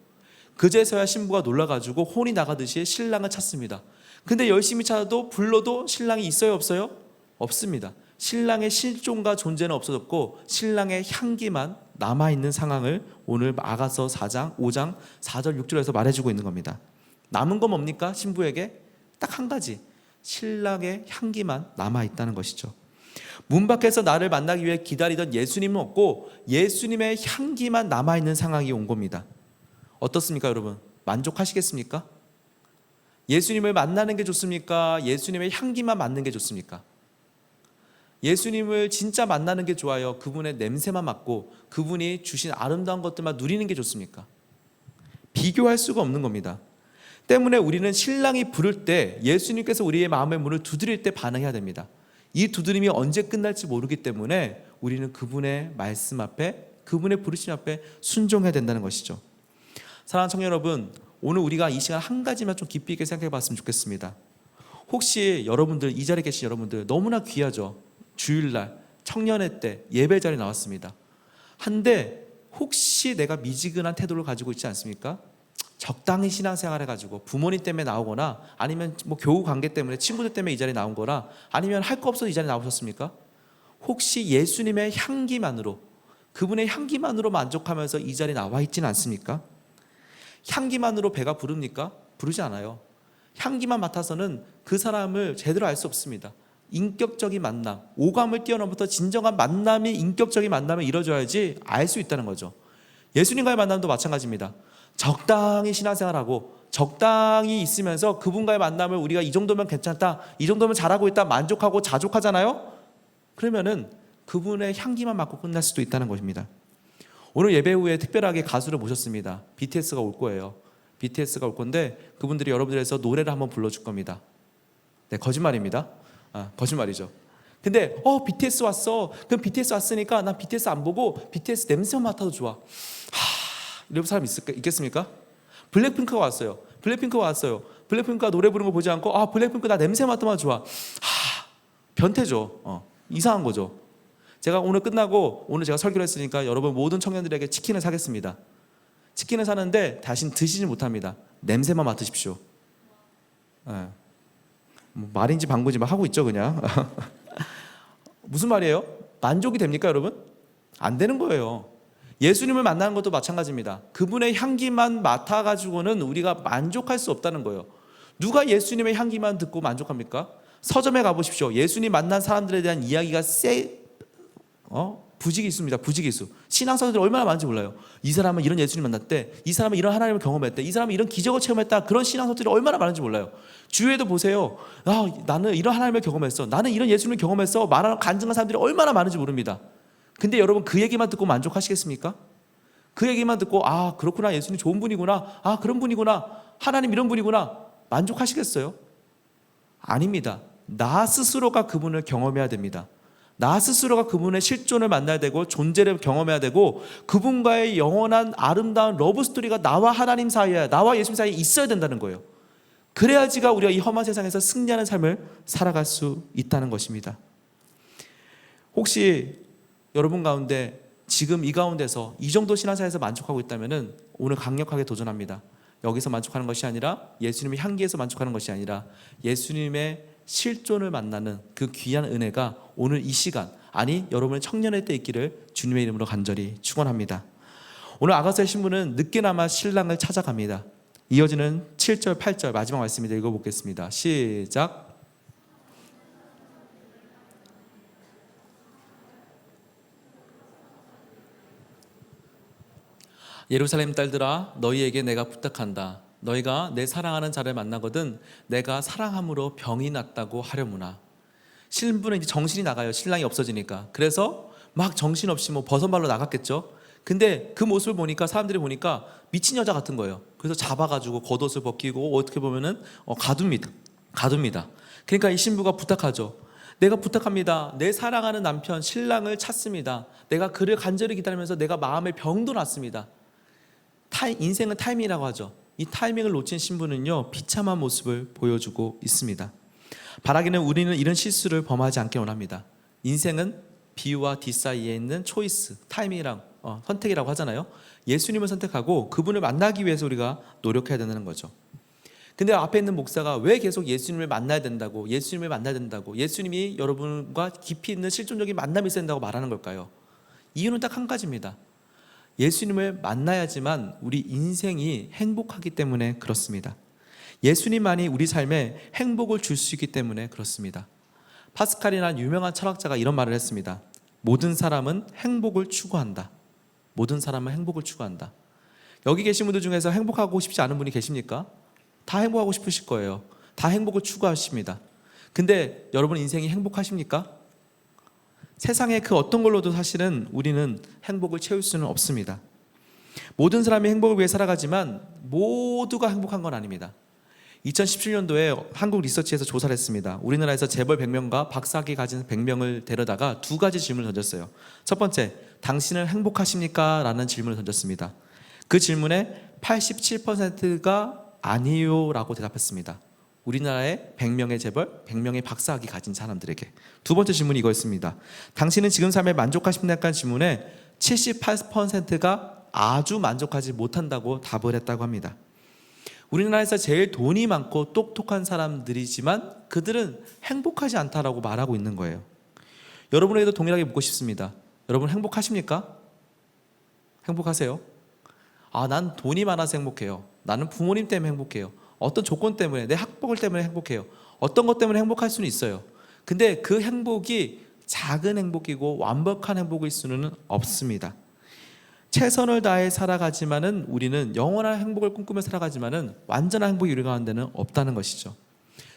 S1: 그제서야 신부가 놀라가지고 혼이 나가듯이 신랑을 찾습니다. 근데 열심히 찾아도 불러도 신랑이 있어요, 없어요? 없습니다. 신랑의 실존과 존재는 없어졌고 신랑의 향기만 남아있는 상황을 오늘 아가서 4장, 5장, 4절, 6절에서 말해주고 있는 겁니다. 남은 건 뭡니까? 신부에게 딱 한 가지, 신랑의 향기만 남아있다는 것이죠. 문 밖에서 나를 만나기 위해 기다리던 예수님은 없고 예수님의 향기만 남아있는 상황이 온 겁니다. 어떻습니까, 여러분? 만족하시겠습니까? 예수님을 만나는 게 좋습니까? 예수님의 향기만 맡는 게 좋습니까? 예수님을 진짜 만나는 게 좋아요? 그분의 냄새만 맡고 그분이 주신 아름다운 것들만 누리는 게 좋습니까? 비교할 수가 없는 겁니다. 때문에 우리는 신랑이 부를 때 예수님께서 우리의 마음의 문을 두드릴 때 반응해야 됩니다. 이 두드림이 언제 끝날지 모르기 때문에 우리는 그분의 말씀 앞에, 그분의 부르심 앞에 순종해야 된다는 것이죠. 사랑하는 청년 여러분, 오늘 우리가 이 시간 한 가지만 좀 깊이 있게 생각해 봤으면 좋겠습니다. 혹시 여러분들, 이 자리에 계신 여러분들 너무나 귀하죠. 주일날 청년회 때 예배 자리에 나왔습니다. 한데 혹시 내가 미지근한 태도를 가지고 있지 않습니까? 적당히 신앙생활 해가지고 부모님 때문에 나오거나 아니면 뭐 교우 관계 때문에 친구들 때문에 이 자리에 나온 거나 아니면 할 거 없어서 이 자리에 나오셨습니까? 혹시 예수님의 향기만으로, 그분의 향기만으로 만족하면서 이 자리에 나와 있지는 않습니까? 향기만으로 배가 부릅니까? 부르지 않아요. 향기만 맡아서는 그 사람을 제대로 알 수 없습니다. 인격적인 만남, 오감을 뛰어넘어서 진정한 만남이, 인격적인 만남이 이루어져야지 알 수 있다는 거죠. 예수님과의 만남도 마찬가지입니다. 적당히 신앙생활하고 적당히 있으면서 그분과의 만남을 우리가 이 정도면 괜찮다, 이 정도면 잘하고 있다, 만족하고 자족하잖아요. 그러면은 그분의 향기만 맡고 끝날 수도 있다는 것입니다. 오늘 예배 후에 특별하게 가수를 모셨습니다. BTS가 올 거예요. BTS가 올 건데 그분들이 여러분들에서 노래를 한번 불러줄 겁니다. 네, 거짓말입니다. 거짓말이죠. 근데 BTS 왔어. 그럼 BTS 왔으니까 난 BTS 안 보고 BTS 냄새만 맡아도 좋아. 이런 사람 있겠습니까? 블랙핑크가 왔어요. 블랙핑크가 왔어요. 블랙핑크가 노래 부르는 거 보지 않고 블랙핑크 나 냄새 맡으면 좋아. 변태죠. 이상한 거죠. 제가 오늘 끝나고 오늘 제가 설교를 했으니까 여러분 모든 청년들에게 치킨을 사겠습니다. 치킨을 사는데 다신 드시지 못합니다. 냄새만 맡으십시오. 네. 뭐 말인지 방구인지 막 하고 있죠 그냥. 무슨 말이에요? 만족이 됩니까 여러분? 안 되는 거예요. 예수님을 만나는 것도 마찬가지입니다. 그분의 향기만 맡아가지고는 우리가 만족할 수 없다는 거예요. 누가 예수님의 향기만 듣고 만족합니까? 서점에 가보십시오. 예수님 만난 사람들에 대한 이야기가 부지기수입니다. 부지기수. 신앙서들이 얼마나 많은지 몰라요. 이 사람은 이런 예수님 만났대, 이 사람은 이런 하나님을 경험했대, 이 사람은 이런 기적을 체험했다. 그런 신앙서들이 얼마나 많은지 몰라요. 주위에도 보세요. 나는 이런 하나님을 경험했어, 나는 이런 예수님을 경험했어 말하는 간증한 사람들이 얼마나 많은지 모릅니다. 근데 여러분 그 얘기만 듣고 만족하시겠습니까? 그 얘기만 듣고 그렇구나, 예수님 좋은 분이구나, 그런 분이구나, 하나님 이런 분이구나, 만족하시겠어요? 아닙니다. 나 스스로가 그분을 경험해야 됩니다. 나 스스로가 그분의 실존을 만나야 되고 존재를 경험해야 되고 그분과의 영원한 아름다운 러브스토리가 나와 하나님 사이에, 나와 예수님 사이에 있어야 된다는 거예요. 그래야지가 우리가 이 험한 세상에서 승리하는 삶을 살아갈 수 있다는 것입니다. 혹시 여러분 가운데 지금 이 가운데서 이 정도 신앙생활에서 만족하고 있다면 오늘 강력하게 도전합니다. 여기서 만족하는 것이 아니라, 예수님의 향기에서 만족하는 것이 아니라 예수님의 실존을 만나는 그 귀한 은혜가 오늘 이 시간, 아니 여러분의 청년의 때 있기를 주님의 이름으로 간절히 축원합니다. 오늘 아가서의 신부는 늦게나마 신랑을 찾아갑니다. 이어지는 7절 8절 마지막 말씀입니다. 읽어보겠습니다. 시작. 예루살렘 딸들아, 너희에게 내가 부탁한다. 너희가 내 사랑하는 자를 만나거든 내가 사랑함으로 병이 났다고 하려무나. 신부는 이제 정신이 나가요. 신랑이 없어지니까. 그래서 막 정신없이 버선발로 나갔겠죠. 근데 그 모습을 보니까, 사람들이 보니까 미친 여자 같은 거예요. 그래서 잡아가지고 겉옷을 벗기고 어떻게 보면은 가둡니다. 그러니까 이 신부가 부탁하죠. 내가 부탁합니다. 내 사랑하는 남편 신랑을 찾습니다. 내가 그를 간절히 기다리면서 내가 마음의 병도 났습니다. 인생은 타이밍이라고 하죠. 이 타이밍을 놓친 신부는요, 비참한 모습을 보여주고 있습니다. 바라기는 우리는 이런 실수를 범하지 않게 원합니다. 인생은 B와 D 사이에 있는 초이스, 타이밍이랑 선택이라고 하잖아요. 예수님을 선택하고 그분을 만나기 위해서 우리가 노력해야 된다는 거죠. 근데 앞에 있는 목사가 왜 계속 예수님을 만나야 된다고, 예수님을 만나야 된다고, 예수님이 여러분과 깊이 있는 실존적인 만남이 있어야 된다고 말하는 걸까요? 이유는 딱 한 가지입니다. 예수님을 만나야지만 우리 인생이 행복하기 때문에 그렇습니다. 예수님만이 우리 삶에 행복을 줄 수 있기 때문에 그렇습니다. 파스칼이라는 유명한 철학자가 이런 말을 했습니다. 모든 사람은 행복을 추구한다. 모든 사람은 행복을 추구한다. 여기 계신 분들 중에서 행복하고 싶지 않은 분이 계십니까? 다 행복하고 싶으실 거예요. 다 행복을 추구하십니다. 근데 여러분 인생이 행복하십니까? 세상의 그 어떤 걸로도 사실은 우리는 행복을 채울 수는 없습니다. 모든 사람이 행복을 위해 살아가지만 모두가 행복한 건 아닙니다. 2017년도에 한국 리서치에서 조사를 했습니다. 우리나라에서 재벌 100명과 박사학위 가진 100명을 데려다가 두 가지 질문을 던졌어요. 첫 번째, 당신은 행복하십니까? 라는 질문을 던졌습니다. 그 질문에 87%가 아니요 라고 대답했습니다. 우리나라의 100명의 재벌, 100명의 박사학위 가진 사람들에게. 두 번째 질문이 이거였습니다. 당신은 지금 삶에 만족하십니까? 질문에 78%가 아주 만족하지 못한다고 답을 했다고 합니다. 우리나라에서 제일 돈이 많고 똑똑한 사람들이지만 그들은 행복하지 않다라고 말하고 있는 거예요. 여러분에게도 동일하게 묻고 싶습니다. 여러분 행복하십니까? 행복하세요? 난 돈이 많아서 행복해요. 나는 부모님 때문에 행복해요. 어떤 조건 때문에, 내 학벌 때문에 행복해요. 어떤 것 때문에 행복할 수는 있어요. 근데 그 행복이 작은 행복이고 완벽한 행복일 수는 없습니다. 최선을 다해 살아가지만은 우리는 영원한 행복을 꿈꾸며 살아가지만은 완전한 행복이 우리 가운데는 없다는 것이죠.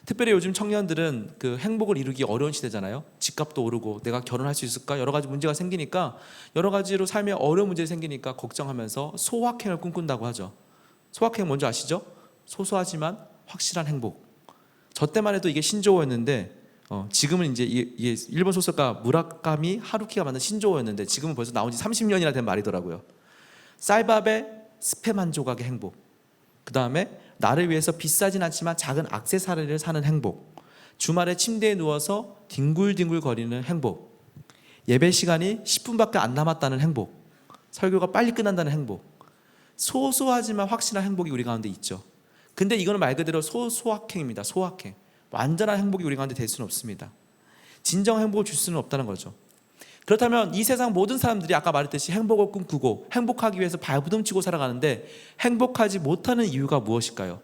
S1: 특별히 요즘 청년들은 그 행복을 이루기 어려운 시대잖아요. 집값도 오르고 내가 결혼할 수 있을까? 여러 가지 문제가 생기니까, 여러 가지로 삶에 어려운 문제가 생기니까 걱정하면서 소확행을 꿈꾼다고 하죠. 소확행 뭔지 아시죠? 소소하지만 확실한 행복. 저 때만 해도 이게 신조어였는데 지금은 이제 이게 일본 소설가 무라카미 하루키가 만든 신조어였는데 지금은 벌써 나온 지 30년이나 된 말이더라고요. 쌀밥에 스팸 한 조각의 행복. 그 다음에 나를 위해서 비싸진 않지만 작은 액세서리를 사는 행복. 주말에 침대에 누워서 뒹굴뒹굴 거리는 행복. 예배 시간이 10분밖에 안 남았다는 행복. 설교가 빨리 끝난다는 행복. 소소하지만 확실한 행복이 우리 가운데 있죠. 근데 이거는 말 그대로 소확행입니다. 소확행. 완전한 행복이 우리 가운데 될 수는 없습니다. 진정 행복을 줄 수는 없다는 거죠. 그렇다면 이 세상 모든 사람들이 아까 말했듯이 행복을 꿈꾸고 행복하기 위해서 발부둥치고 살아가는데 행복하지 못하는 이유가 무엇일까요?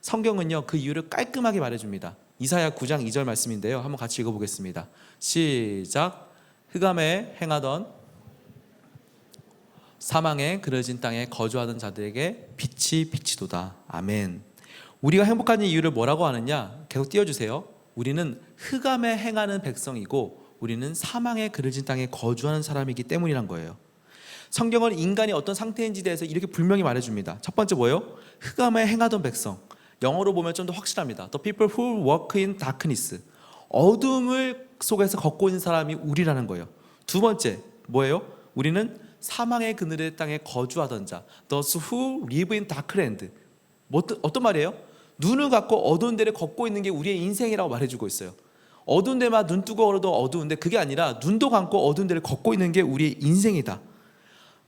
S1: 성경은요 그 이유를 깔끔하게 말해줍니다. 이사야 9장 2절 말씀인데요, 한번 같이 읽어보겠습니다. 시작. 흑암에 행하던 사망에 그려진 땅에 거주하던 자들에게 빛이 비치도다. 아멘. 우리가 행복한 이유를 뭐라고 하느냐? 계속 띄워주세요. 우리는 흑암에 행하는 백성이고 우리는 사망에 그려진 땅에 거주하는 사람이기 때문이란 거예요. 성경은 인간이 어떤 상태인지에 대해서 이렇게 분명히 말해줍니다. 첫 번째 뭐예요? 흑암에 행하던 백성. 영어로 보면 좀 더 확실합니다. The people who walk in darkness. 어둠을 속에서 걷고 있는 사람이 우리라는 거예요. 두 번째 뭐예요? 우리는 사망의 그늘의 땅에 거주하던 자. Those who live in dark land. 어떤 말이에요? 눈을 갖고 어두운 데를 걷고 있는 게 우리의 인생이라고 말해주고 있어요. 어두운 데만 눈 뜨고 걸어도 어두운데 그게 아니라 눈도 감고 어두운 데를 걷고 있는 게 우리의 인생이다.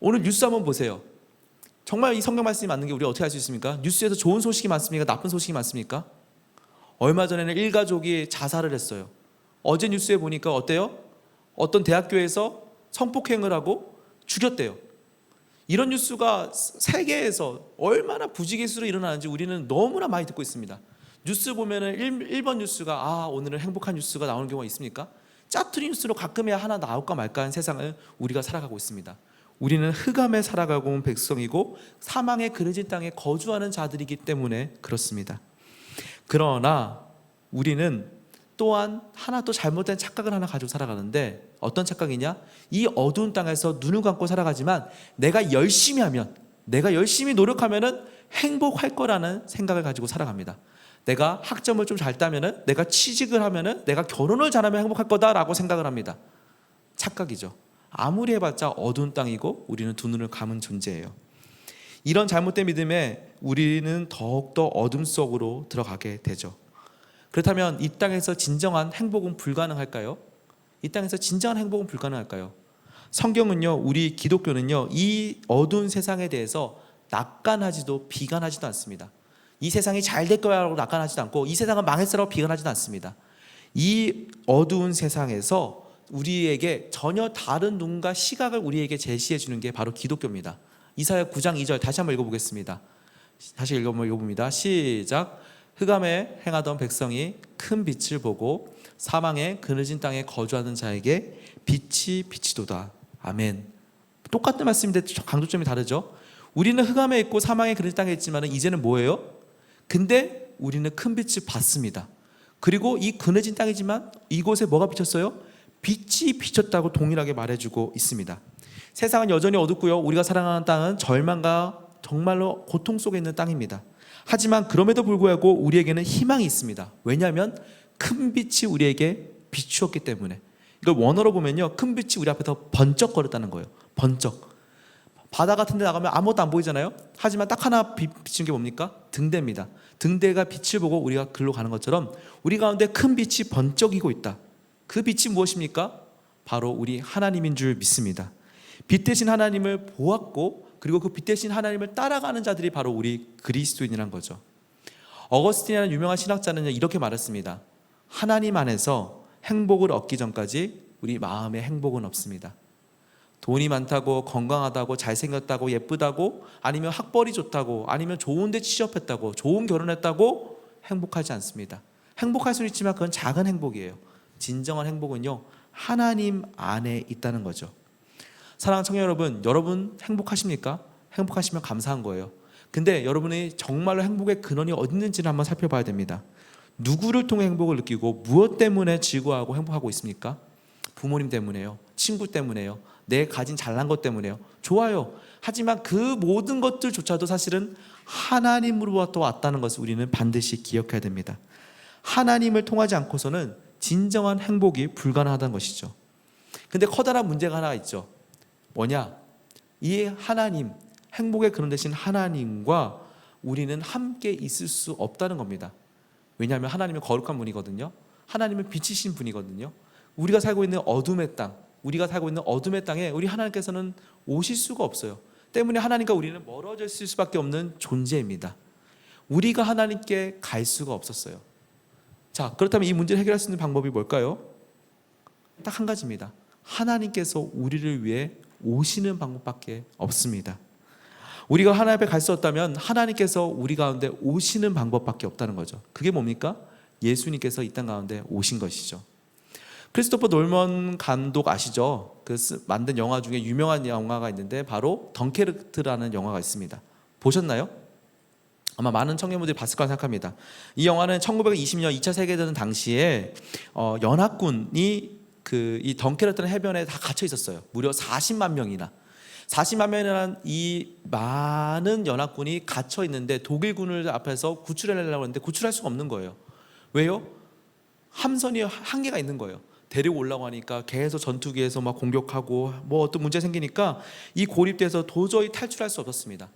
S1: 오늘 뉴스 한번 보세요. 정말 이 성경 말씀이 맞는 게 우리가 어떻게 할 수 있습니까? 뉴스에서 좋은 소식이 많습니까? 나쁜 소식이 많습니까? 얼마 전에는 일가족이 자살을 했어요. 어제 뉴스에 보니까 어때요? 어떤 대학교에서 성폭행을 하고 죽였대요. 이런 뉴스가 세계에서 얼마나 부지기수로 일어나는지 우리는 너무나 많이 듣고 있습니다. 뉴스 보면은 1번 뉴스가 오늘은 행복한 뉴스가 나오는 경우가 있습니까? 짜투리 뉴스로 가끔이야 하나 나올까 말까 하는 세상을 우리가 살아가고 있습니다. 우리는 흑암에 살아가고 온 백성이고 사망에 그려진 땅에 거주하는 자들이기 때문에 그렇습니다. 그러나 우리는 또한 하나 또 잘못된 착각을 하나 가지고 살아가는데 어떤 착각이냐? 이 어두운 땅에서 눈을 감고 살아가지만 내가 열심히 하면, 내가 열심히 노력하면은 행복할 거라는 생각을 가지고 살아갑니다. 내가 학점을 좀 잘 따면은, 내가 취직을 하면은, 내가 결혼을 잘하면 행복할 거다라고 생각을 합니다. 착각이죠. 아무리 해봤자 어두운 땅이고 우리는 두 눈을 감은 존재예요. 이런 잘못된 믿음에 우리는 더욱더 어둠 속으로 들어가게 되죠. 그렇다면 이 땅에서 진정한 행복은 불가능할까요? 이 땅에서 진정한 행복은 불가능할까요? 성경은요, 우리 기독교는요, 이 어두운 세상에 대해서 낙관하지도 비관하지도 않습니다. 이 세상이 잘 될 거야라고 낙관하지도 않고 이 세상은 망했어라고 비관하지도 않습니다. 이 어두운 세상에서 우리에게 전혀 다른 눈과 시각을 우리에게 제시해 주는 게 바로 기독교입니다. 이사야 9장 2절 다시 한번 읽어보겠습니다. 다시 읽어봅니다. 시작. 흑암에 행하던 백성이 큰 빛을 보고 사망의 그늘진 땅에 거주하는 자에게 빛이 비치도다. 아멘. 똑같은 말씀인데 강조점이 다르죠. 우리는 흑암에 있고 사망의 그늘진 땅에 있지만 이제는 뭐예요? 근데 우리는 큰 빛을 받습니다. 그리고 이 그늘진 땅이지만 이곳에 뭐가 비쳤어요? 빛이 비쳤다고 동일하게 말해주고 있습니다. 세상은 여전히 어둡고요, 우리가 사랑하는 땅은 절망과 정말로 고통 속에 있는 땅입니다. 하지만 그럼에도 불구하고 우리에게는 희망이 있습니다. 왜냐하면 큰 빛이 우리에게 비추었기 때문에. 이걸 원어로 보면요, 큰 빛이 우리 앞에서 번쩍거렸다는 거예요. 번쩍. 바다 같은 데 나가면 아무것도 안 보이잖아요. 하지만 딱 하나 비치는 게 뭡니까? 등대입니다. 등대가 빛을 보고 우리가 글로 가는 것처럼 우리 가운데 큰 빛이 번쩍이고 있다. 그 빛이 무엇입니까? 바로 우리 하나님인 줄 믿습니다. 빛 대신 하나님을 보았고, 그리고 그 빛 대신 하나님을 따라가는 자들이 바로 우리 그리스도인이란 거죠. 어거스틴이라는 유명한 신학자는 이렇게 말했습니다. 하나님 안에서 행복을 얻기 전까지 우리 마음에 행복은 없습니다. 돈이 많다고, 건강하다고, 잘생겼다고, 예쁘다고, 아니면 학벌이 좋다고, 아니면 좋은 데 취업했다고, 좋은 결혼했다고 행복하지 않습니다. 행복할 수는 있지만 그건 작은 행복이에요. 진정한 행복은요, 하나님 안에 있다는 거죠. 사랑하는 청년 여러분 행복하십니까? 행복하시면 감사한 거예요. 근데 여러분이 정말로 행복의 근원이 어디 있는지를 한번 살펴봐야 됩니다. 누구를 통해 행복을 느끼고 무엇 때문에 즐거워하고 행복하고 있습니까? 부모님 때문에요. 친구 때문에요. 내 가진 잘난 것 때문에요. 좋아요. 하지만 그 모든 것들조차도 사실은 하나님으로부터 왔다는 것을 우리는 반드시 기억해야 됩니다. 하나님을 통하지 않고서는 진정한 행복이 불가능하다는 것이죠. 근데 커다란 문제가 하나 있죠. 뭐냐? 이 하나님, 행복의 근원 되신 하나님과 우리는 함께 있을 수 없다는 겁니다. 왜냐하면 하나님은 거룩한 분이거든요. 하나님은 빛이신 분이거든요. 우리가 살고 있는 어둠의 땅, 우리가 살고 있는 어둠의 땅에 우리 하나님께서는 오실 수가 없어요. 때문에 하나님과 우리는 멀어져 있을 수밖에 없는 존재입니다. 우리가 하나님께 갈 수가 없었어요. 자, 그렇다면 이 문제를 해결할 수 있는 방법이 뭘까요? 딱 한 가지입니다. 하나님께서 우리를 위해 오시는 방법밖에 없습니다. 우리가 하나님 앞에 갈 수 없다면 하나님께서 우리 가운데 오시는 방법밖에 없다는 거죠. 그게 뭡니까? 예수님께서 이 땅 가운데 오신 것이죠. 크리스토퍼 놀먼 감독 아시죠? 그 만든 영화 중에 유명한 영화가 있는데 바로 덩케르크라는 영화가 있습니다. 보셨나요? 아마 많은 청년분들이 봤을 거라 생각합니다. 이 영화는 1920년 2차 세계대전 당시에 연합군이 이 덩케르크라는 해변에 다 갇혀 있었어요. 무려 40만 명이나. 40만 명이라는 이 많은 연합군이 갇혀 있는데 독일군을 앞에서 구출해내려고 했는데 구출할 수가 없는 거예요. 왜요? 함선이 한계가 있는 거예요. 데리고 올라고 하니까 계속 전투기에서 막 공격하고 뭐 어떤 문제 생기니까 이 고립돼서 도저히 탈출할 수 없었습니다.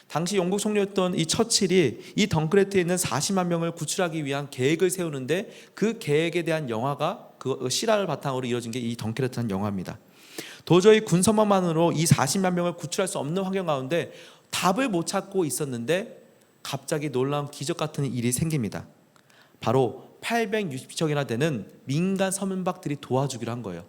S1: 당시 영국 총리였던 이 처칠이 이 덩크레트에 있는 40만 명을 구출하기 위한 계획을 세우는데 그 계획에 대한 영화가 그 실화를 바탕으로 이루어진 게 이 덩크레트라는 영화입니다. 도저히 군선만으로 이 40만 명을 구출할 수 없는 환경 가운데 답을 못 찾고 있었는데 갑자기 놀라운 기적 같은 일이 생깁니다. 바로 860척이나 되는 민간 서민박들이 도와주기로 한 거예요.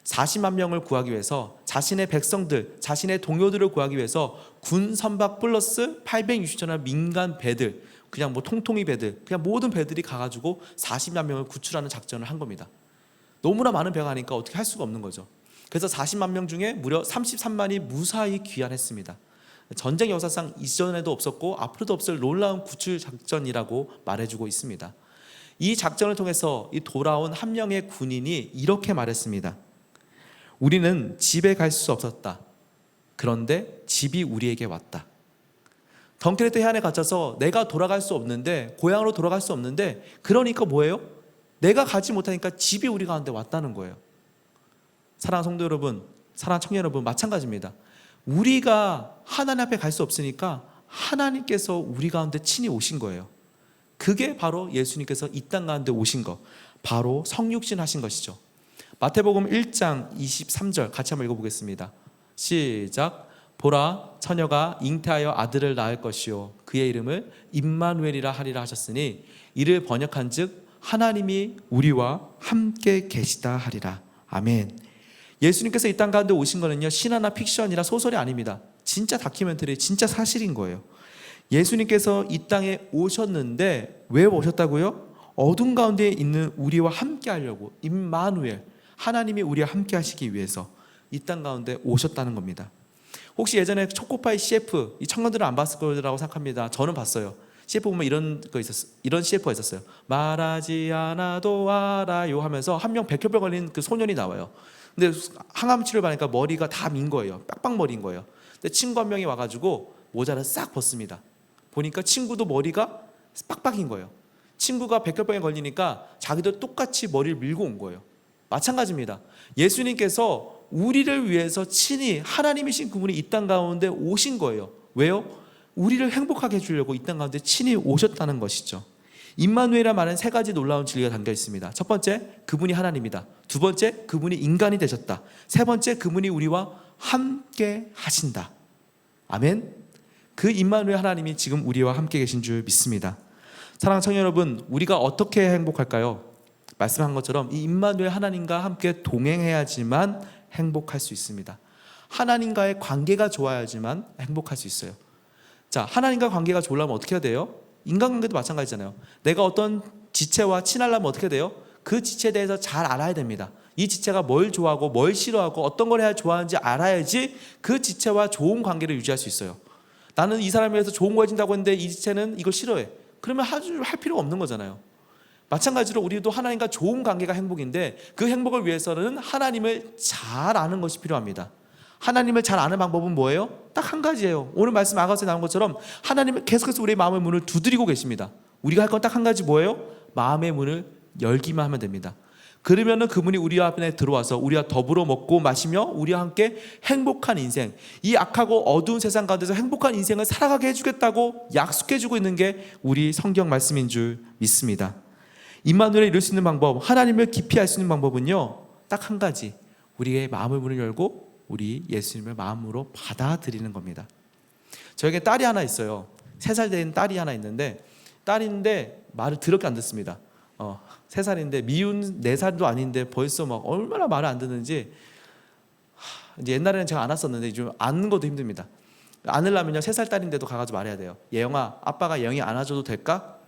S1: 40만 명을 구하기 위해서 자신의 백성들, 자신의 동료들을 구하기 위해서 군 선박 플러스 860척이나 민간 배들, 그냥 뭐 통통이 배들, 그냥 모든 배들이 가가지고 40만 명을 구출하는 작전을 한 겁니다. 너무나 많은 배가 가니까 어떻게 할 수가 없는 거죠. 그래서 40만 명 중에 무려 33만이 무사히 귀환했습니다. 전쟁 역사상 이전에도 없었고 앞으로도 없을 놀라운 구출 작전이라고 말해주고 있습니다. 이 작전을 통해서 이 돌아온 한 명의 군인이 이렇게 말했습니다. 우리는 집에 갈 수 없었다. 그런데 집이 우리에게 왔다. 덩케르트 해안에 갇혀서 내가 돌아갈 수 없는데, 고향으로 돌아갈 수 없는데, 그러니까 뭐예요? 내가 가지 못하니까 집이 우리 가운데 왔다는 거예요. 사랑하는 성도 여러분, 사랑하는 청년 여러분, 마찬가지입니다. 우리가 하나님 앞에 갈 수 없으니까 하나님께서 우리 가운데 친히 오신 거예요. 그게 바로 예수님께서 이 땅 가운데 오신 것, 바로 성육신 하신 것이죠. 마태복음 1장 23절 같이 한번 읽어보겠습니다. 시작. 보라, 처녀가 잉태하여 아들을 낳을 것이요 그의 이름을 임마누엘이라 하리라 하셨으니 이를 번역한즉 하나님이 우리와 함께 계시다 하리라. 아멘. 예수님께서 이 땅 가운데 오신 거는요, 신화나 픽션이나 소설이 아닙니다. 진짜 다큐멘터리, 진짜 사실인 거예요. 예수님께서 이 땅에 오셨는데 왜 오셨다고요? 어둠 가운데 있는 우리와 함께 하려고, 임마누엘, 하나님이 우리와 함께 하시기 위해서 이 땅 가운데 오셨다는 겁니다. 혹시 예전에 초코파이 CF, 이 청년들은 안 봤을 거라고 생각합니다. 저는 봤어요. CF 보면 이런 CF가 있었어요. 말하지 않아도 알아요 하면서 한 명 백혈병 걸린 그 소년이 나와요. 근데 항암 치료를 받으니까 머리가 다 민 거예요. 빡빡머리인 거예요. 근데 친구 한 명이 와가지고 모자를 싹 벗습니다. 보니까 친구도 머리가 빡빡인 거예요. 친구가 백혈병에 걸리니까 자기도 똑같이 머리를 밀고 온 거예요. 마찬가지입니다. 예수님께서 우리를 위해서 친히 하나님이신 그분이 이 땅 가운데 오신 거예요. 왜요? 우리를 행복하게 해주려고 이 땅 가운데 친히 오셨다는 것이죠. 임마누엘이라는 말은 세 가지 놀라운 진리가 담겨 있습니다. 첫 번째, 그분이 하나님이다. 두 번째, 그분이 인간이 되셨다. 세 번째, 그분이 우리와 함께 하신다. 아멘. 그 임마누엘 하나님이 지금 우리와 함께 계신 줄 믿습니다. 사랑하는 청년 여러분, 우리가 어떻게 행복할까요? 말씀한 것처럼 이 임마누엘 하나님과 함께 동행해야지만 행복할 수 있습니다. 하나님과의 관계가 좋아야지만 행복할 수 있어요. 자, 하나님과 관계가 좋으려면 어떻게 해야 돼요? 인간관계도 마찬가지잖아요. 내가 어떤 지체와 친하려면 어떻게 돼요? 그 지체에 대해서 잘 알아야 됩니다. 이 지체가 뭘 좋아하고 뭘 싫어하고 어떤 걸 해야 좋아하는지 알아야지 그 지체와 좋은 관계를 유지할 수 있어요. 나는 이 사람에 대해서 좋은 거 해준다고 했는데 이 지체는 이걸 싫어해. 그러면 할 필요가 없는 거잖아요. 마찬가지로 우리도 하나님과 좋은 관계가 행복인데 그 행복을 위해서는 하나님을 잘 아는 것이 필요합니다. 하나님을 잘 아는 방법은 뭐예요? 딱 한 가지예요. 오늘 말씀 아가서에 나온 것처럼 하나님은 계속해서 우리의 마음의 문을 두드리고 계십니다. 우리가 할 건 딱 한 가지 뭐예요? 마음의 문을 열기만 하면 됩니다. 그러면은 그분이 우리 앞에 들어와서 우리와 더불어 먹고 마시며 우리와 함께 행복한 인생, 이 악하고 어두운 세상 가운데서 행복한 인생을 살아가게 해주겠다고 약속해주고 있는 게 우리 성경 말씀인 줄 믿습니다. 임마누엘을 이룰 수 있는 방법, 하나님을 깊이 알 수 있는 방법은요, 딱 한 가지, 우리의 마음의 문을 열고 우리 예수님을 마음으로 받아들이는 겁니다. 저에게 딸이 하나 있어요. 3살 된 딸이 하나 있는데, 딸인데 말을 더럽게 안 듣습니다. 3살인데 미운 4살도 아닌데 벌써 막 얼마나 말을 안 듣는지. 이제 옛날에는 제가 안았었는데 좀 안는 것도 힘듭니다. 안으려면요 3살 딸인데도 가가지고 말해야 돼요. 예영아, 아빠가 예영이 안아줘도 될까?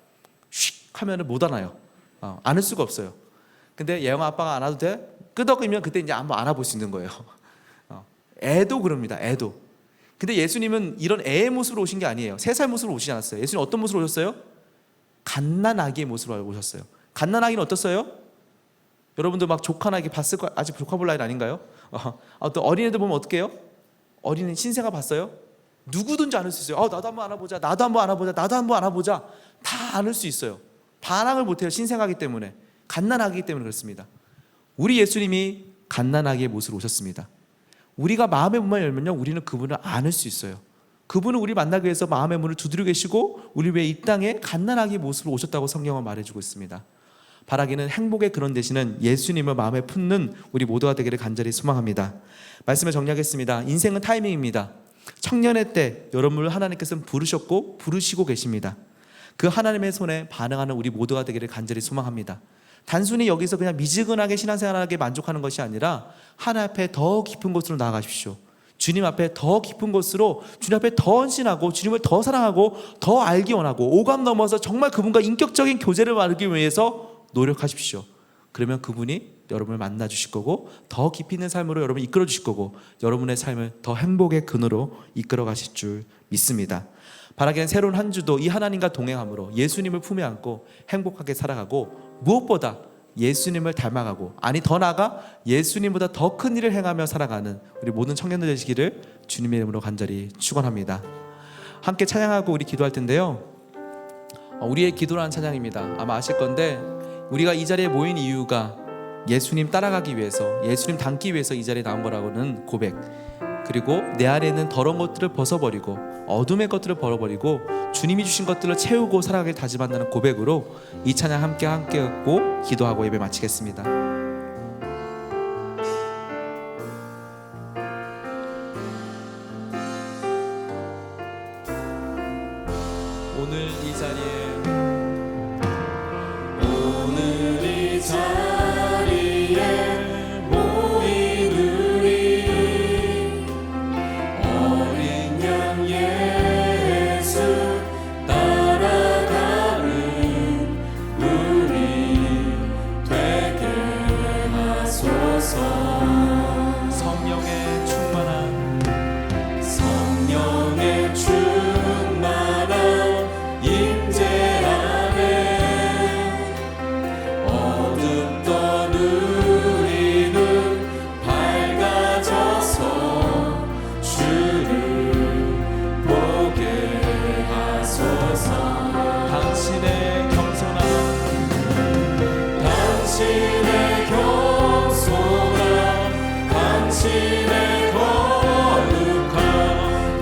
S1: 휙 하면은 못 안아요. 안을 수가 없어요. 근데 예영아, 아빠가 안아도 돼? 끄덕이면 그때 이제 한번 안아볼 수 있는 거예요. 애도 그럽니다. 애도. 근데 예수님은 이런 애의 모습으로 오신 게 아니에요. 3살 모습으로 오시지 않았어요. 예수님 어떤 모습으로 오셨어요? 갓난아기의 모습으로 오셨어요. 갓난아기는 어떻어요? 여러분들 막 조카나 봤을 거, 아직 조카 볼 나이 아닌가요? 어떤 어린애들 보면 어떻게 해요? 어린애 신생아 봤어요? 누구든지 안을 수 있어요. 나도 한번 안아보자. 나도 한번 안아보자. 나도 한번 안아보자. 다 안을 수 있어요. 반항을 못해요. 신생아기 때문에. 갓난아기이기 때문에 그렇습니다. 우리 예수님이 갓난아기의 모습으로 오셨습니다. 우리가 마음의 문만 열면요, 우리는 그분을 안을 수 있어요. 그분은 우리 만나기 위해서 마음의 문을 두드리고 계시고 우리 위해 이 땅에 갓난아기의 모습으로 오셨다고 성경은 말해주고 있습니다. 바라기는 행복의 근원 되시는 예수님을 마음에 품는 우리 모두가 되기를 간절히 소망합니다. 말씀을 정리하겠습니다. 인생은 타이밍입니다. 청년의 때 여러분을 하나님께서는 부르셨고 부르시고 계십니다. 그 하나님의 손에 반응하는 우리 모두가 되기를 간절히 소망합니다. 단순히 여기서 그냥 미지근하게 신앙생활하게 만족하는 것이 아니라 하나님 앞에 더 깊은 곳으로 나아가십시오. 주님 앞에 더 깊은 곳으로, 주님 앞에 더 헌신하고 주님을 더 사랑하고 더 알기 원하고 오감 넘어서 정말 그분과 인격적인 교제를 나누기 위해서 노력하십시오. 그러면 그분이 여러분을 만나 주실 거고 더 깊이 있는 삶으로 여러분을 이끌어 주실 거고 여러분의 삶을 더 행복의 근원으로 이끌어 가실 줄 믿습니다. 바라기는 새로운 한 주도 이 하나님과 동행함으로 예수님을 품에 안고 행복하게 살아가고 무엇보다 예수님을 닮아가고, 아니 더 나아가 예수님보다 더 큰 일을 행하며 살아가는 우리 모든 청년들 되시기를 주님의 이름으로 간절히 축원합니다. 함께 찬양하고 우리 기도할 텐데요, 우리의 기도라는 찬양입니다. 아마 아실 건데 우리가 이 자리에 모인 이유가 예수님 따라가기 위해서, 예수님 닮기 위해서 이 자리에 나온 거라고는 고백, 그리고 내 안에 있는 더러운 것들을 벗어버리고 어둠의 것들을 벌어버리고 주님이 주신 것들을 채우고 살아가길 다짐한다는 고백으로 이 찬양 함께 읽고 기도하고 예배 마치겠습니다. 오늘 이 자리에 모인 우리 어린 양 예수 따라가는 우리 되게 하소서. 성령의 충만한 임재 안에 어둡던 우리는 밝아져서 주를 보게 하소서. 당신의 겸손한 당신의 거룩한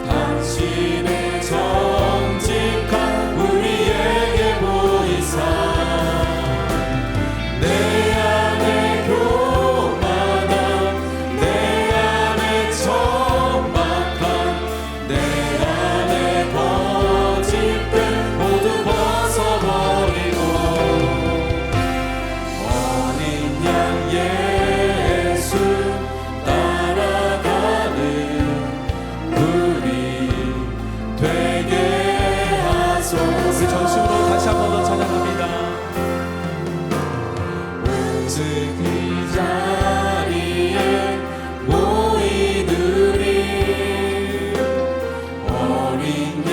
S1: 당신의 정직한 우리에게 보이사 내 안에 교만한 내 안에 천박한 내 안에 거짓된 모두 벗어버리고 어린 양 예수 따라가는 우리 되게 하소서. 우리 전심으로 다시 한 번 더 찬양합니다. 오직 이 자리에 모인 우리 어린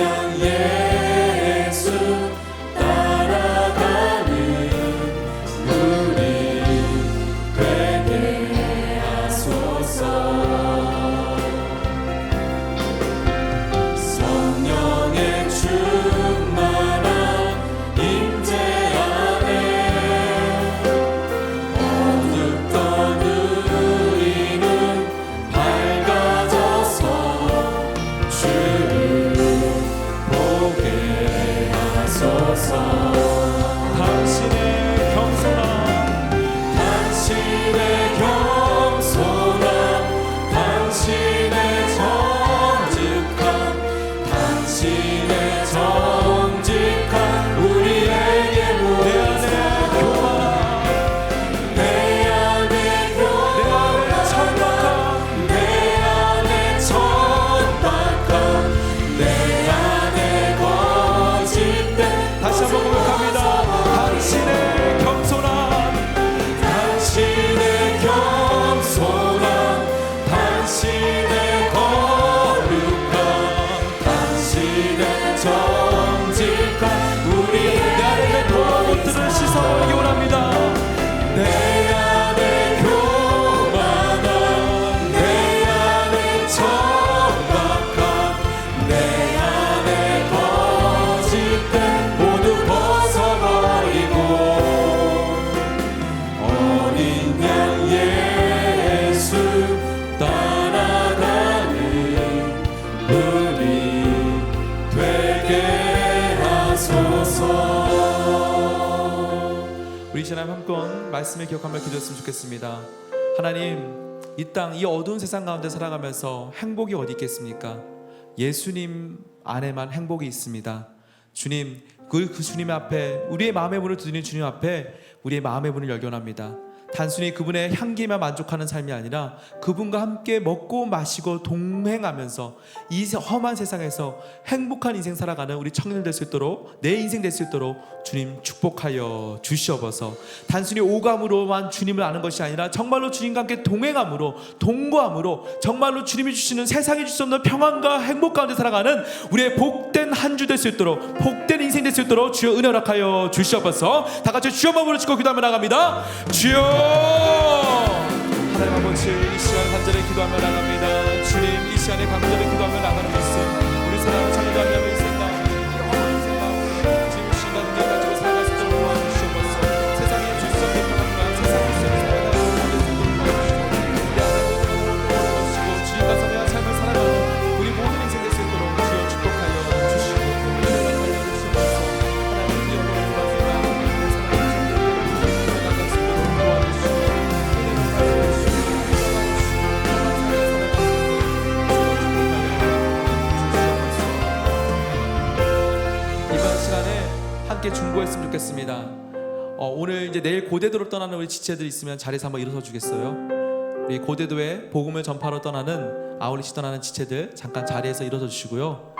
S1: 양 예수 따라가는 우리 되게 하소서. 성령의 충만한 임재 안에 어둡던 우리는 밝아져서 주를 보게 하소서. 당신의 겸손한 당신의 정직한 당신의 정직한 우리에게 보이사 내 안에 천박한 내 안에 천박한 내 안에 거짓된 다시 한번 고백합니다. 당신의 겸손한 당신의 거룩한 당신의 정직한 우리 내 안에 모든 씻어버리기 원합니다. 내 안에 교만한 내 안에 천박한 내 안에 거짓된 모두 벗어버리고 어린 양 예수 따라가는 우리 되게 하소서. 우리 지난 한번 말씀을 기억하며 기도했으면 좋겠습니다. 하나님, 이 땅, 이 어두운 세상 가운데 살아가면서 행복이 어디 있겠습니까? 예수님 안에만 행복이 있습니다. 주님, 그 주님 앞에 우리의 마음의 문을 두드리는 주님 앞에 우리의 마음의 문을 열겨납니다. 단순히 그분의 향기만 만족하는 삶이 아니라 그분과 함께 먹고 마시고 동행하면서 이 험한 세상에서 행복한 인생 살아가는 우리 청년들 될 수 있도록, 내 인생 될 수 있도록 주님 축복하여 주시옵소서. 단순히 오감으로만 주님을 아는 것이 아니라 정말로 주님과 함께 동행함으로, 동거함으로 정말로 주님이 주시는 세상에 줄 수 없는 평안과 행복 가운데 살아가는 우리의 복된 한 주 될 수 있도록, 복된 인생 될 수 있도록 주여 은혜 허락하여 주시옵소서. 다 같이 주여 마음으로 짓고 기도하며 나갑니다. 주여, 하나님 아버지, 이 시간 간절히 기도하며 나갑니다. 주님, 이 시간에 간절히 기도하며 나가는 것은 우리 사랑을 찬양하며 이 생각, 어려운 생각, 지금 시간 능력 가지고 살아갈 수 있도록 도와주시옵소서. 세상에 줄 수 없는 평안과 세상에 줄 수 없는 살아가는 모든 생각을 도와주시고 주님과 성령의 삶을 살아가는 우리 모든 인생 될 수 있도록 주여 축복하여 주시고 은혜를 알려주시옵소서. 하나님, 이 어려운 마지막 내 사랑을 살아갈 수 있도록 도와주시고 함께 중보했으면 좋겠습니다. 오늘 이제 내일 고대도로 떠나는 우리 지체들 있으면 자리에서 한번 일어서 주겠어요? 우리 고대도에 복음을 전파로 떠나는 아울렛이 떠나는 지체들 잠깐 자리에서 일어서 주시고요.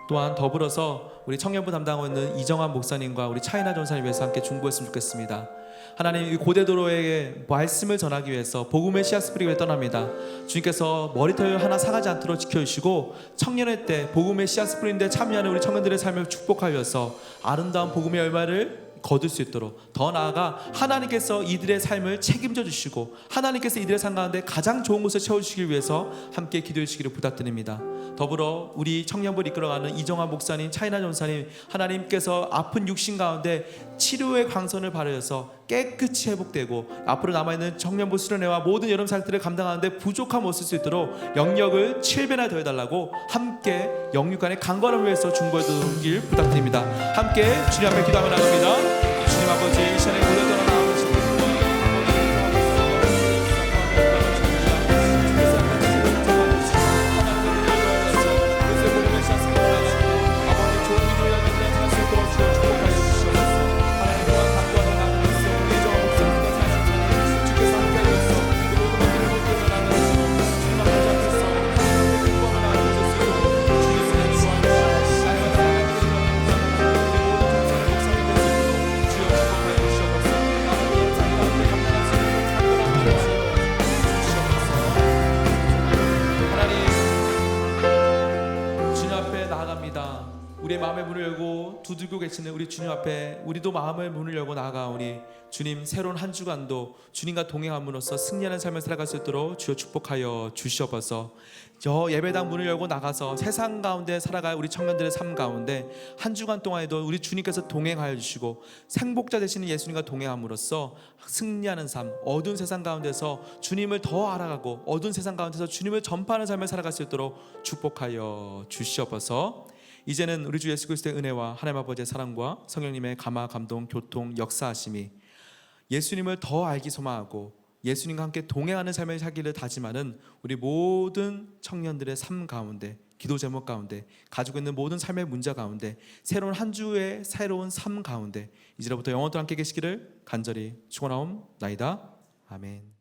S1: 또한 더불어서 우리 청년부 담당하고 있는 이정환 목사님과 우리 차이나 전사님 위해서 함께 중보했으면 좋겠습니다. 하나님, 이 고대도로에게 말씀을 전하기 위해서 복음의 씨앗 뿌리기 위해 떠납니다. 주님께서 머리털 하나 상하지 않도록 지켜주시고 청년의 때 복음의 씨앗 뿌리는데 참여하는 우리 청년들의 삶을 축복하여서 아름다운 복음의 열매를 거둘 수 있도록, 더 나아가 하나님께서 이들의 삶을 책임져 주시고 하나님께서 이들의 삶 가운데 가장 좋은 곳을 채워주시기 위해서 함께 기도해 주시기를 부탁드립니다. 더불어 우리 청년부를 이끌어가는 이정환 목사님, 차이나 전사님, 하나님께서 아픈 육신 가운데 치료의 광선을 발하여서 깨끗이 회복되고 앞으로 남아있는 청년부 수련회와 모든 여름 살들을 감당하는데 부족함 없을 수 있도록 영역을 7배나 더해달라고 함께 영육간의 강건함을 위해서 중보해 주길 부탁드립니다. 함께 주님 앞에 기도하며 나갑니다. 주님 아버지, 이 시간에 고대도로 나아오신 우리의 마음의 문을 열고 두들고 계시는 우리 주님 앞에 우리도 마음의 문을 열고 나아가오니 주님, 새로운 한 주간도 주님과 동행함으로써 승리하는 삶을 살아갈 수 있도록 주여 축복하여 주시옵소서. 저 예배당 문을 열고 나가서 세상 가운데 살아갈 우리 청년들의 삶 가운데 한 주간 동안에도 우리 주님께서 동행하여 주시고 생복자 되시는 예수님과 동행함으로써 승리하는 삶, 어두운 세상 가운데서 주님을 더 알아가고 어두운 세상 가운데서 주님을 전파하는 삶을 살아갈 수 있도록 축복하여 주시옵소서. 이제는 우리 주 예수 그리스도의 은혜와 하나님 아버지의 사랑과 성령님의 감화, 감동, 교통, 역사하심이 예수님을 더 알기 소망하고 예수님과 함께 동행하는 삶을 살기를 다짐하는 우리 모든 청년들의 삶 가운데, 기도 제목 가운데, 가지고 있는 모든 삶의 문제 가운데, 새로운 한 주의 새로운 삶 가운데 이제로부터 영원토록 함께 계시기를 간절히 축원하옵나이다. 아멘.